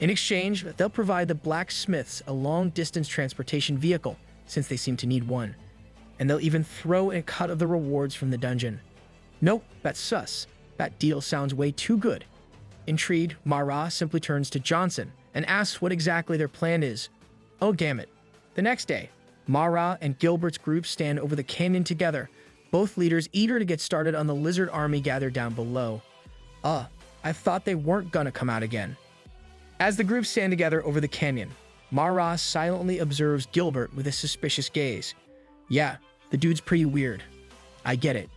In exchange, they'll provide the blacksmiths a long-distance transportation vehicle, since they seem to need one. And they'll even throw in a cut of the rewards from the dungeon. Nope, that's sus. That deal sounds way too good. Intrigued, Ma-Ra simply turns to Johnson and asks what exactly their plan is. Oh, damn it. The next day, Ma-Ra and Gilbert's group stand over the canyon together, both leaders eager to get started on the lizard army gathered down below. I thought they weren't gonna come out again. As the group stand together over the canyon, Ma-Ra silently observes Gilbert with a suspicious gaze. Yeah, the dude's pretty weird. I get it.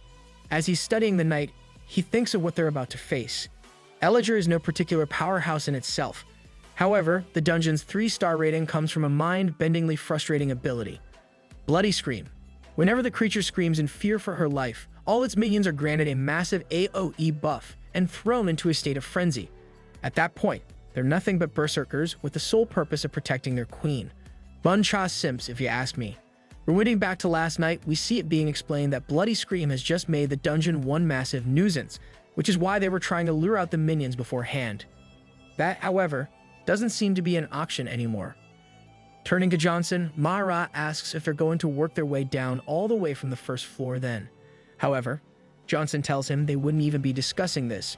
As he's studying the night, he thinks of what they're about to face. Eler is no particular powerhouse in itself. However, the dungeon's 3-star rating comes from a mind-bendingly frustrating ability: Bloody Scream. Whenever the creature screams in fear for her life, all its minions are granted a massive AoE buff and thrown into a state of frenzy. At that point, they're nothing but berserkers with the sole purpose of protecting their queen. Buncha simps, if you ask me. Rewinding back to last night, we see it being explained that Bloody Scream has just made the dungeon one massive nuisance, which is why they were trying to lure out the minions beforehand. That, however, doesn't seem to be an option anymore. Turning to Johnson, Ma-Ra asks if they're going to work their way down all the way from the first floor then. However, Johnson tells him they wouldn't even be discussing this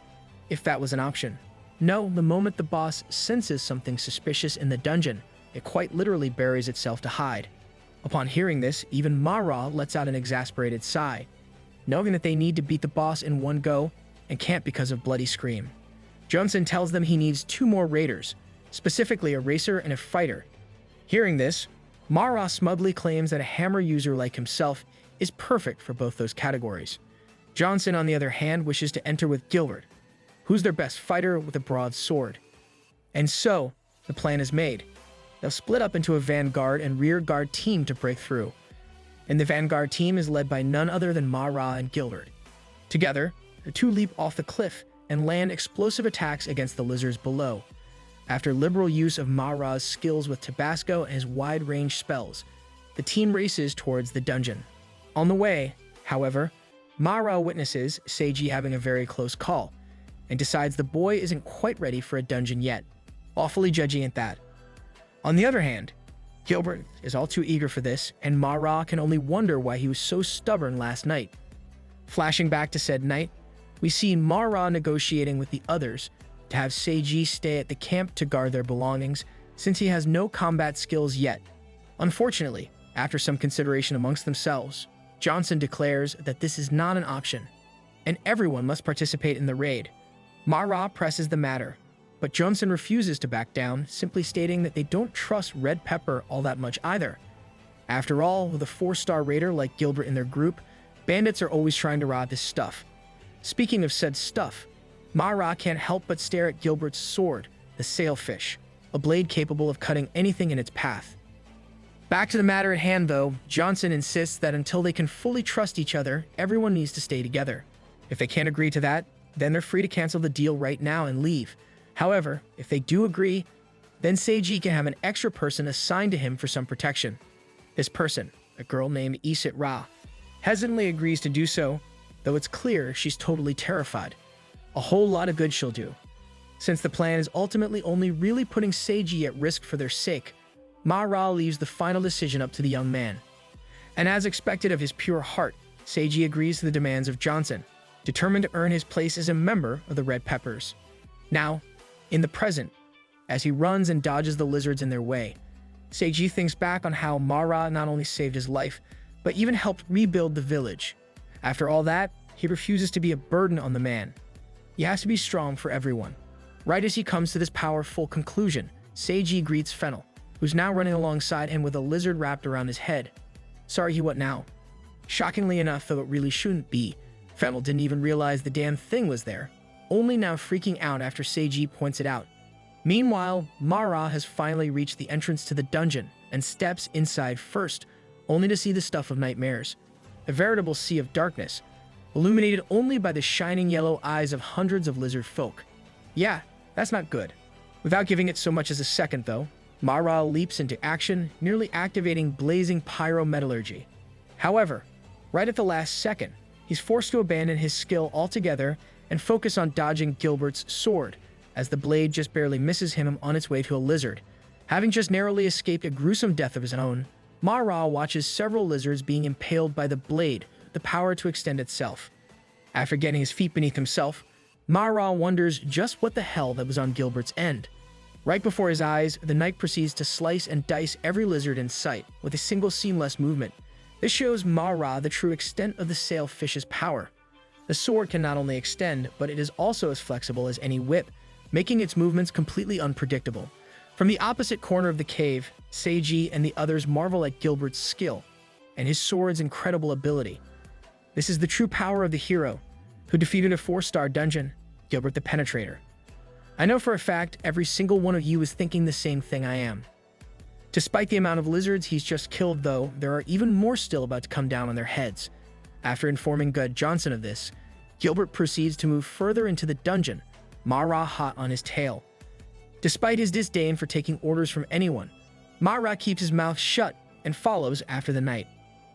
if that was an option. No, the moment the boss senses something suspicious in the dungeon, it quite literally buries itself to hide. Upon hearing this, even Ma-Ra lets out an exasperated sigh, knowing that they need to beat the boss in one go and can't because of Bloody Scream. Johnson tells them he needs 2 more raiders, specifically a racer and a fighter. Hearing this, Ma-Ra smugly claims that a hammer user like himself is perfect for both those categories. Johnson, on the other hand, wishes to enter with Gilbert, who's their best fighter with a broadsword. And so, the plan is made. They'll split up into a vanguard and rear guard team to break through. And the vanguard team is led by none other than Ma-Ra and Gilbert. Together, the 2 leap off the cliff and land explosive attacks against the lizards below. After liberal use of Ma-Ra's skills with Tabasco and his wide-range spells, the team races towards the dungeon. On the way, however, Ma-Ra witnesses Seiji having a very close call, and decides the boy isn't quite ready for a dungeon yet, awfully judgy at that. On the other hand, Gilbert is all too eager for this, and Ma-Ra can only wonder why he was so stubborn last night. Flashing back to said night, we see Ma-Ra negotiating with the others to have Seiji stay at the camp to guard their belongings, since he has no combat skills yet. Unfortunately, after some consideration amongst themselves, Johnson declares that this is not an option, and everyone must participate in the raid. Ma-Ra presses the matter, but Johnson refuses to back down, simply stating that they don't trust Red Pepper all that much either. After all, with a 4-star raider like Gilbert in their group, bandits are always trying to rob his stuff. Speaking of said stuff, Ma-Ra can't help but stare at Gilbert's sword, the sailfish, a blade capable of cutting anything in its path. Back to the matter at hand though, Johnson insists that until they can fully trust each other, everyone needs to stay together. If they can't agree to that, then they're free to cancel the deal right now and leave. However, if they do agree, then Seiji can have an extra person assigned to him for some protection. This person, a girl named Isit Ra, hesitantly agrees to do so, though it's clear she's totally terrified. A whole lot of good she'll do. Since the plan is ultimately only really putting Seiji at risk for their sake, Ma-Ra leaves the final decision up to the young man. And as expected of his pure heart, Seiji agrees to the demands of Johnson, determined to earn his place as a member of the Red Peppers. Now, in the present, as he runs and dodges the lizards in their way, Seiji thinks back on how Mara not only saved his life, but even helped rebuild the village. After all that, he refuses to be a burden on the man. He has to be strong for everyone. Right as he comes to this powerful conclusion, Seiji greets Fennel, who's now running alongside him with a lizard wrapped around his head. Sorry, he what now? Shockingly enough, though it really shouldn't be, Fennel didn't even realize the damn thing was there, only now freaking out after Seiji points it out. Meanwhile, Mara has finally reached the entrance to the dungeon and steps inside first, only to see the stuff of nightmares. A veritable sea of darkness, illuminated only by the shining yellow eyes of hundreds of lizard folk. Yeah, that's not good. Without giving it so much as a second, though, Mara leaps into action, nearly activating blazing pyrometallurgy. However, right at the last second, he's forced to abandon his skill altogether and focus on dodging Gilbert's sword, as the blade just barely misses him on its way to a lizard. Having just narrowly escaped a gruesome death of his own, Mara watches several lizards being impaled by the blade, the power to extend itself. After getting his feet beneath himself, Mara wonders just what the hell that was on Gilbert's end. Right before his eyes, the knight proceeds to slice and dice every lizard in sight with a single seamless movement. This shows Mara the true extent of the sailfish's power. The sword can not only extend, but it is also as flexible as any whip, making its movements completely unpredictable. From the opposite corner of the cave, Seiji and the others marvel at Gilbert's skill and his sword's incredible ability. This is the true power of the hero, who defeated a 4-star dungeon, Gilbert the Penetrator. I know for a fact every single one of you is thinking the same thing I am. Despite the amount of lizards he's just killed, though, there are even more still about to come down on their heads. After informing Gud Johnson of this, Gilbert proceeds to move further into the dungeon, Mara hot on his tail. Despite his disdain for taking orders from anyone, Mara keeps his mouth shut and follows after the knight.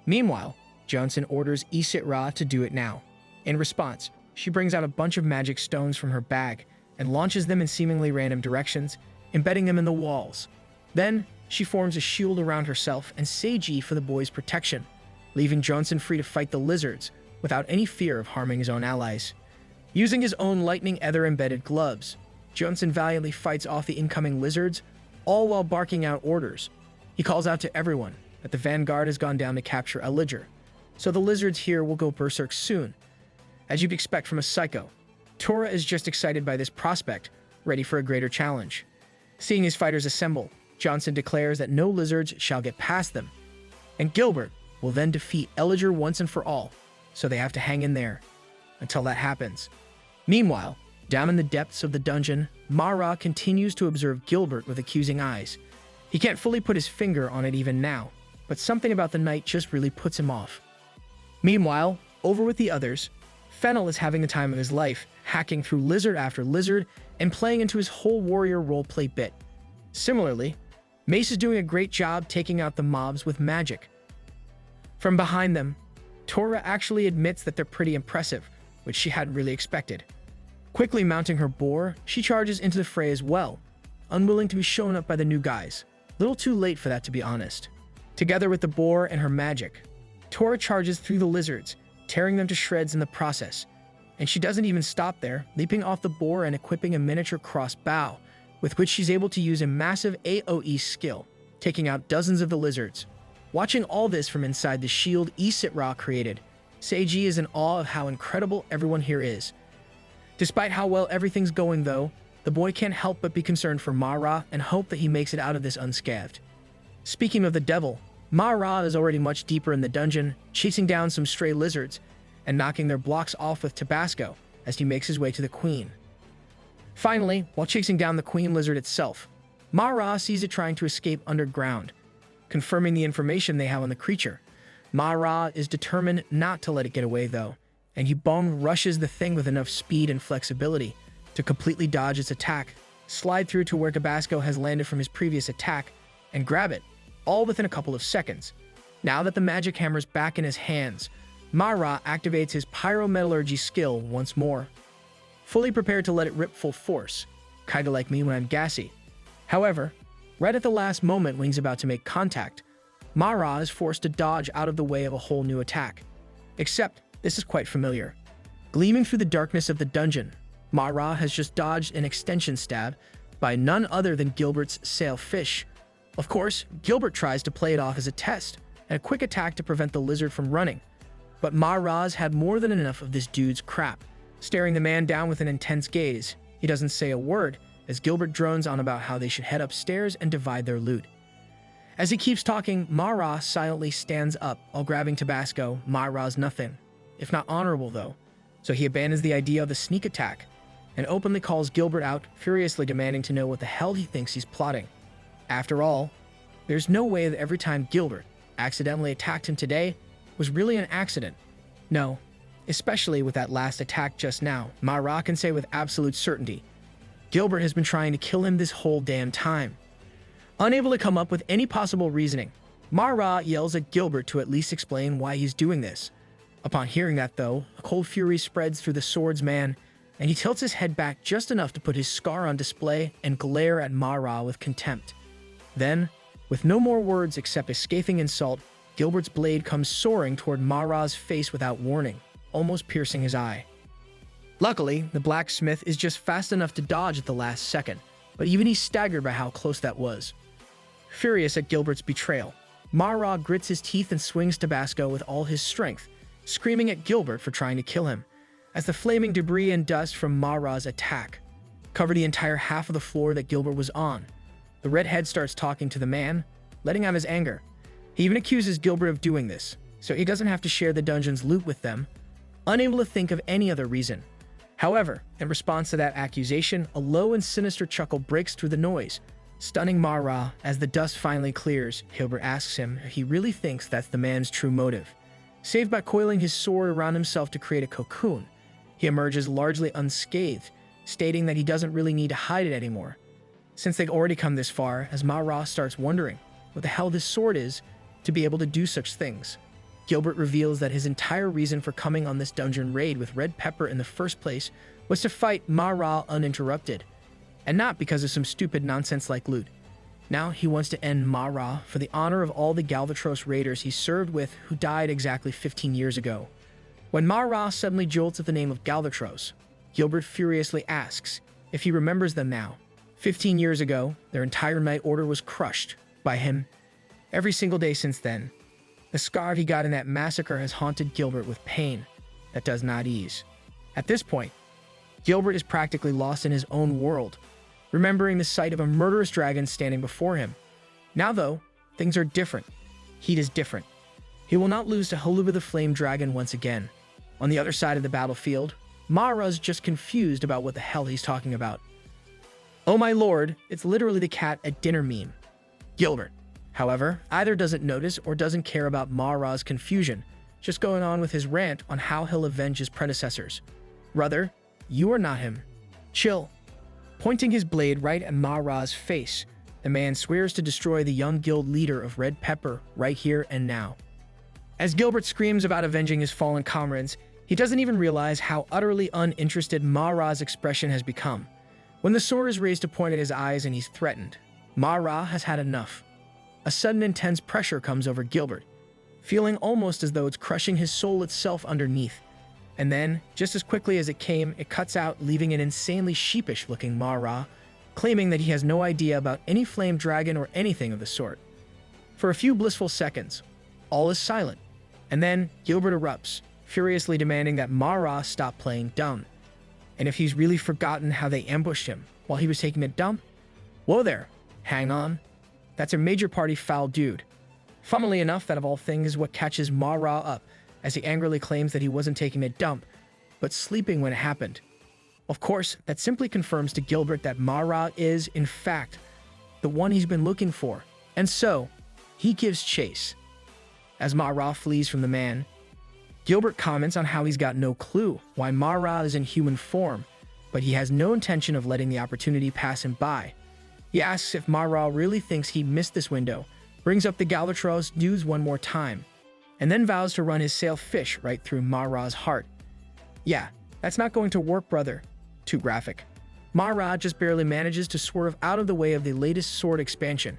Meanwhile, Johnson orders Isitra to do it now. In response, she brings out a bunch of magic stones from her bag and launches them in seemingly random directions, embedding them in the walls. Then, she forms a shield around herself and Seiji for the boy's protection, leaving Johnson free to fight the lizards without any fear of harming his own allies. Using his own lightning ether-embedded gloves, Johnson valiantly fights off the incoming lizards, all while barking out orders. He calls out to everyone that the vanguard has gone down to capture Eler, so the lizards here will go berserk soon. As you'd expect from a psycho, Tora is just excited by this prospect, ready for a greater challenge. Seeing his fighters assemble, Johnson declares that no lizards shall get past them, and Gilbert will then defeat Eler once and for all, so they have to hang in there until that happens. Meanwhile, down in the depths of the dungeon, Mara continues to observe Gilbert with accusing eyes. He can't fully put his finger on it even now, but something about the knight just really puts him off. Meanwhile, over with the others, Fennel is having the time of his life, hacking through lizard after lizard and playing into his whole warrior roleplay bit. Similarly, Mace is doing a great job taking out the mobs with magic. From behind them, Tora actually admits that they're pretty impressive, which she hadn't really expected. Quickly mounting her boar, she charges into the fray as well, unwilling to be shown up by the new guys. Little too late for that, to be honest. Together with the boar and her magic, Tora charges through the lizards, tearing them to shreds in the process. And she doesn't even stop there, leaping off the boar and equipping a miniature crossbow, with which she's able to use a massive AoE skill, taking out dozens of the lizards. Watching all this from inside the shield Isitra created, Seiji is in awe of how incredible everyone here is. Despite how well everything's going, though, the boy can't help but be concerned for Mara and hope that he makes it out of this unscathed. Speaking of the devil, Mara is already much deeper in the dungeon, chasing down some stray lizards and knocking their blocks off with Tabasco as he makes his way to the queen. Finally, while chasing down the queen lizard itself, Mara sees it trying to escape underground. Confirming the information they have on the creature, Mara is determined not to let it get away, though, and he bum rushes the thing with enough speed and flexibility to completely dodge its attack, slide through to where Tabasco has landed from his previous attack, and grab it, all within a couple of seconds. Now that the magic hammer's back in his hands, Mara activates his pyrometallurgy skill once more, fully prepared to let it rip full force, kinda like me when I'm gassy. However, right at the last moment Wing's about to make contact, Mara is forced to dodge out of the way of a whole new attack. Except, this is quite familiar. Gleaming through the darkness of the dungeon, Mara has just dodged an extension stab by none other than Gilbert's sailfish, Of course, Gilbert tries to play it off as a test and a quick attack to prevent the lizard from running. But Ma-Ra's had more than enough of this dude's crap, staring the man down with an intense gaze. He doesn't say a word as Gilbert drones on about how they should head upstairs and divide their loot. As he keeps talking, Ma-Ra silently stands up while grabbing Tabasco. Ma-Ra's nothing, if not honorable though, so he abandons the idea of the sneak attack and openly calls Gilbert out, furiously demanding to know what the hell he thinks he's plotting. After all, there's no way that every time Gilbert accidentally attacked him today was really an accident. No, especially with that last attack just now, Ma-Ra can say with absolute certainty, Gilbert has been trying to kill him this whole damn time. Unable to come up with any possible reasoning, Ma-Ra yells at Gilbert to at least explain why he's doing this. Upon hearing that though, a cold fury spreads through the swordsman, and he tilts his head back just enough to put his scar on display and glare at Ma-Ra with contempt. Then, with no more words except a scathing insult, Gilbert's blade comes soaring toward Ma-Ra's face without warning, almost piercing his eye. Luckily, the blacksmith is just fast enough to dodge at the last second, but even he's staggered by how close that was. Furious at Gilbert's betrayal, Ma-Ra grits his teeth and swings Tabasco with all his strength, screaming at Gilbert for trying to kill him, as the flaming debris and dust from Ma-Ra's attack cover the entire half of the floor that Gilbert was on. The redhead starts talking to the man, letting out his anger. He even accuses Gilbert of doing this, so he doesn't have to share the dungeon's loot with them, unable to think of any other reason. However, in response to that accusation, a low and sinister chuckle breaks through the noise, stunning Ma-Ra. As the dust finally clears, Gilbert asks him if he really thinks that's the man's true motive. Saved by coiling his sword around himself to create a cocoon, he emerges largely unscathed, stating that he doesn't really need to hide it anymore, since they've already come this far, as Ma-Ra starts wondering what the hell this sword is to be able to do such things. Gilbert reveals that his entire reason for coming on this dungeon raid with Red Pepper in the first place was to fight Ma-Ra uninterrupted, and not because of some stupid nonsense like loot. Now he wants to end Ma-Ra for the honor of all the Galvatros raiders he served with who died exactly 15 years ago. When Ma-Ra suddenly jolts at the name of Galvatros, Gilbert furiously asks if he remembers them now. 15 years ago, their entire night order was crushed by him. Every single day since then, the scar he got in that massacre has haunted Gilbert with pain that does not ease. At this point, Gilbert is practically lost in his own world, remembering the sight of a murderous dragon standing before him. Now though, things are different. Heat is different. He will not lose to Haluba the Flame Dragon once again. On the other side of the battlefield, Ma-Ra's just confused about what the hell he's talking about. Oh my lord, it's literally the cat at dinner meme. Gilbert, however, either doesn't notice or doesn't care about Ma-Ra's confusion, just going on with his rant on how he'll avenge his predecessors. Brother, you are not him. Chill. Pointing his blade right at Ma-Ra's face, the man swears to destroy the young guild leader of Red Pepper right here and now. As Gilbert screams about avenging his fallen comrades, he doesn't even realize how utterly uninterested Ma-Ra's expression has become. When the sword is raised to point at his eyes and he's threatened, Ma-Ra has had enough. A sudden intense pressure comes over Gilbert, feeling almost as though it's crushing his soul itself underneath. And then, just as quickly as it came, it cuts out, leaving an insanely sheepish-looking Ma-Ra, claiming that he has no idea about any flame dragon or anything of the sort. For a few blissful seconds, all is silent, and then Gilbert erupts, furiously demanding that Ma-Ra stop playing dumb. And if he's really forgotten how they ambushed him while he was taking a dump? Whoa there, hang on. That's a major party foul dude. Funnily enough, that of all things is what catches Ma-Ra up, as he angrily claims that he wasn't taking a dump, but sleeping when it happened. Of course, that simply confirms to Gilbert that Ma-Ra is, in fact, the one he's been looking for, and so, he gives chase. As Ma-Ra flees from the man, Gilbert comments on how he's got no clue why Ma-Ra is in human form, but he has no intention of letting the opportunity pass him by. He asks if Ma-Ra really thinks he missed this window, brings up the Galvatros dudes one more time, and then vows to run his sailfish right through Ma-Ra's heart. Yeah, that's not going to work, brother. Too graphic. Ma-Ra just barely manages to swerve out of the way of the latest sword expansion,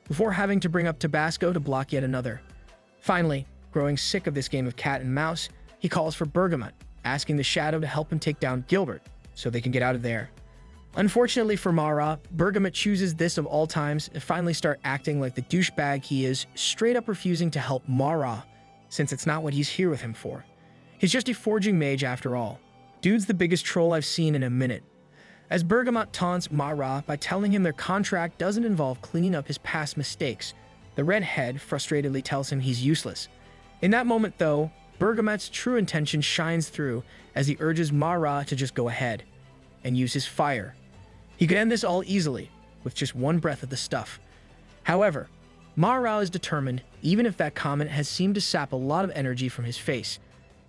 before having to bring up Tabasco to block yet another. Finally, growing sick of this game of cat and mouse, he calls for Bergamot, asking the Shadow to help him take down Gilbert, so they can get out of there. Unfortunately for Mara, Bergamot chooses this of all times and finally start acting like the douchebag he is, straight up refusing to help Mara, since it's not what he's here with him for. He's just a forging mage after all. Dude's the biggest troll I've seen in a minute. As Bergamot taunts Mara by telling him their contract doesn't involve cleaning up his past mistakes, the redhead frustratedly tells him he's useless. In that moment though, Bergamot's true intention shines through as he urges Mara to just go ahead and use his fire. He could end this all easily, with just one breath of the stuff. However, Mara is determined, even if that comment has seemed to sap a lot of energy from his face.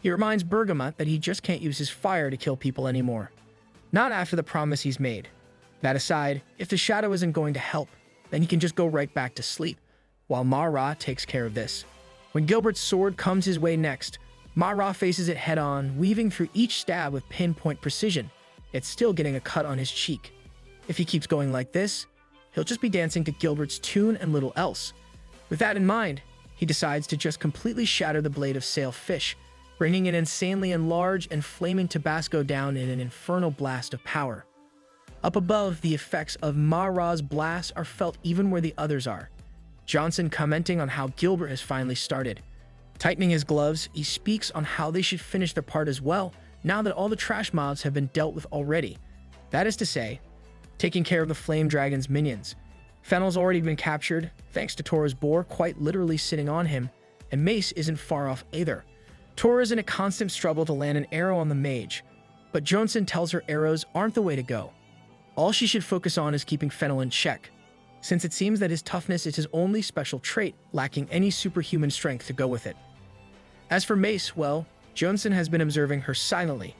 He reminds Bergamot that he just can't use his fire to kill people anymore. Not after the promise he's made. That aside, if the shadow isn't going to help, then he can just go right back to sleep, while Mara takes care of this. When Gilbert's sword comes his way next, Mara faces it head-on, weaving through each stab with pinpoint precision, yet still getting a cut on his cheek. If he keeps going like this, he'll just be dancing to Gilbert's tune and little else. With that in mind, he decides to just completely shatter the blade of sailfish, bringing it insanely and large and flaming Tabasco down in an infernal blast of power. Up above, the effects of Mara's blast are felt even where the others are. Johnson commenting on how Gilbert has finally started. Tightening his gloves, he speaks on how they should finish their part as well, now that all the trash mobs have been dealt with already. That is to say, taking care of the Flame Dragon's minions. Fennel's already been captured, thanks to Tora's boar quite literally sitting on him, and Mace isn't far off either. Tora's in a constant struggle to land an arrow on the mage, but Johnson tells her arrows aren't the way to go. All she should focus on is keeping Fennel in check, since it seems that his toughness is his only special trait, lacking any superhuman strength to go with it. As for Mace, well, Johnson has been observing her silently,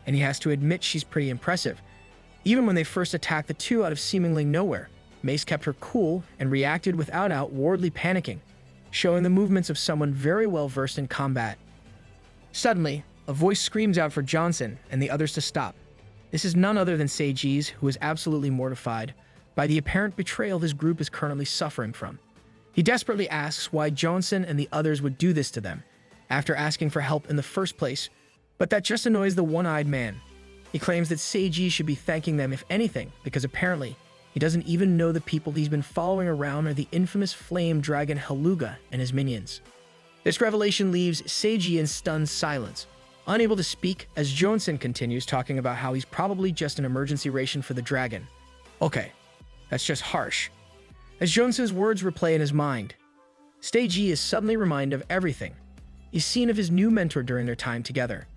and he has to admit she's pretty impressive. Even when they first attacked the two out of seemingly nowhere, Mace kept her cool and reacted without outwardly panicking, showing the movements of someone very well versed in combat. Suddenly, a voice screams out for Johnson and the others to stop. This is none other than Seiji's, who is absolutely mortified by the apparent betrayal his group is currently suffering from. He desperately asks why Johnson and the others would do this to them, after asking for help in the first place, but that just annoys the one-eyed man. He claims that Seiji should be thanking them if anything, because apparently he doesn't even know the people he's been following around are the infamous flame dragon Haluga and his minions. This revelation leaves Seiji in stunned silence, unable to speak as Johnson continues talking about how he's probably just an emergency ration for the dragon. Okay, that's just harsh. As Johnson's words replay in his mind, Seiji is suddenly reminded of everything he's seen of his new mentor during their time together.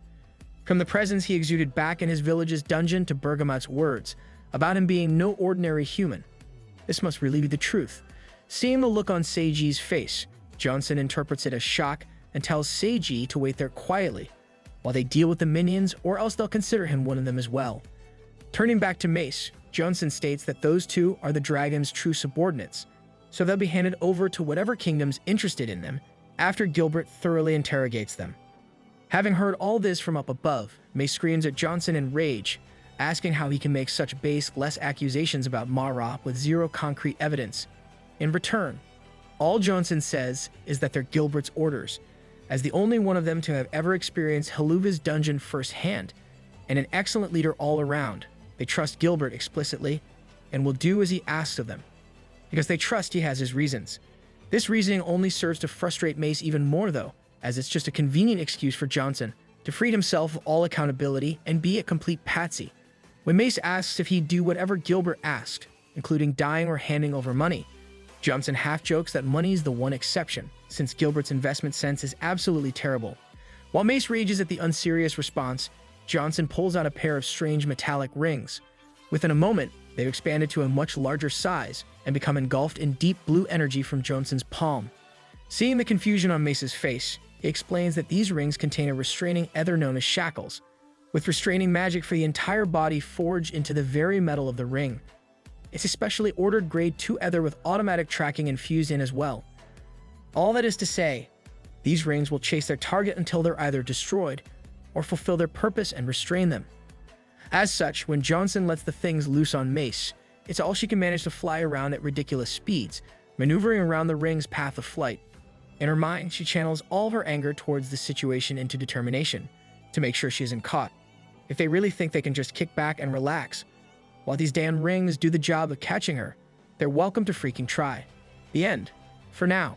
From the presence he exuded back in his village's dungeon to Bergamot's words about him being no ordinary human. This must really be the truth. Seeing the look on Seiji's face, Johnson interprets it as shock and tells Seiji to wait there quietly while they deal with the minions, or else they'll consider him one of them as well. Turning back to Mace, Johnson states that those two are the dragon's true subordinates, so they'll be handed over to whatever kingdom's interested in them after Gilbert thoroughly interrogates them. Having heard all this from up above, Mace screams at Johnson in rage, asking how he can make such baseless accusations about Mara with zero concrete evidence. In return, all Johnson says is that they're Gilbert's orders, as the only one of them to have ever experienced Haluva's dungeon firsthand, and an excellent leader all around. They trust Gilbert explicitly, and will do as he asks of them, because they trust he has his reasons. This reasoning only serves to frustrate Mace even more though, as it's just a convenient excuse for Johnson to free himself of all accountability and be a complete patsy. When Mace asks if he'd do whatever Gilbert asked, including dying or handing over money, Johnson half jokes that money's the one exception, since Gilbert's investment sense is absolutely terrible. While Mace rages at the unserious response, Johnson pulls out a pair of strange metallic rings. Within a moment, they've expanded to a much larger size and become engulfed in deep blue energy from Johnson's palm. Seeing the confusion on Mace's face, he explains that these rings contain a restraining ether known as shackles, with restraining magic for the entire body forged into the very metal of the ring. It's a specially ordered grade 2 ether with automatic tracking infused in as well. All that is to say, these rings will chase their target until they're either destroyed or fulfill their purpose and restrain them. As such, when Johnson lets the things loose on Mace, it's all she can manage to fly around at ridiculous speeds, maneuvering around the ring's path of flight. In her mind, she channels all her anger towards the situation into determination, to make sure she isn't caught. If they really think they can just kick back and relax, While these damn rings do the job of catching her, they're welcome to freaking try. The end. For now.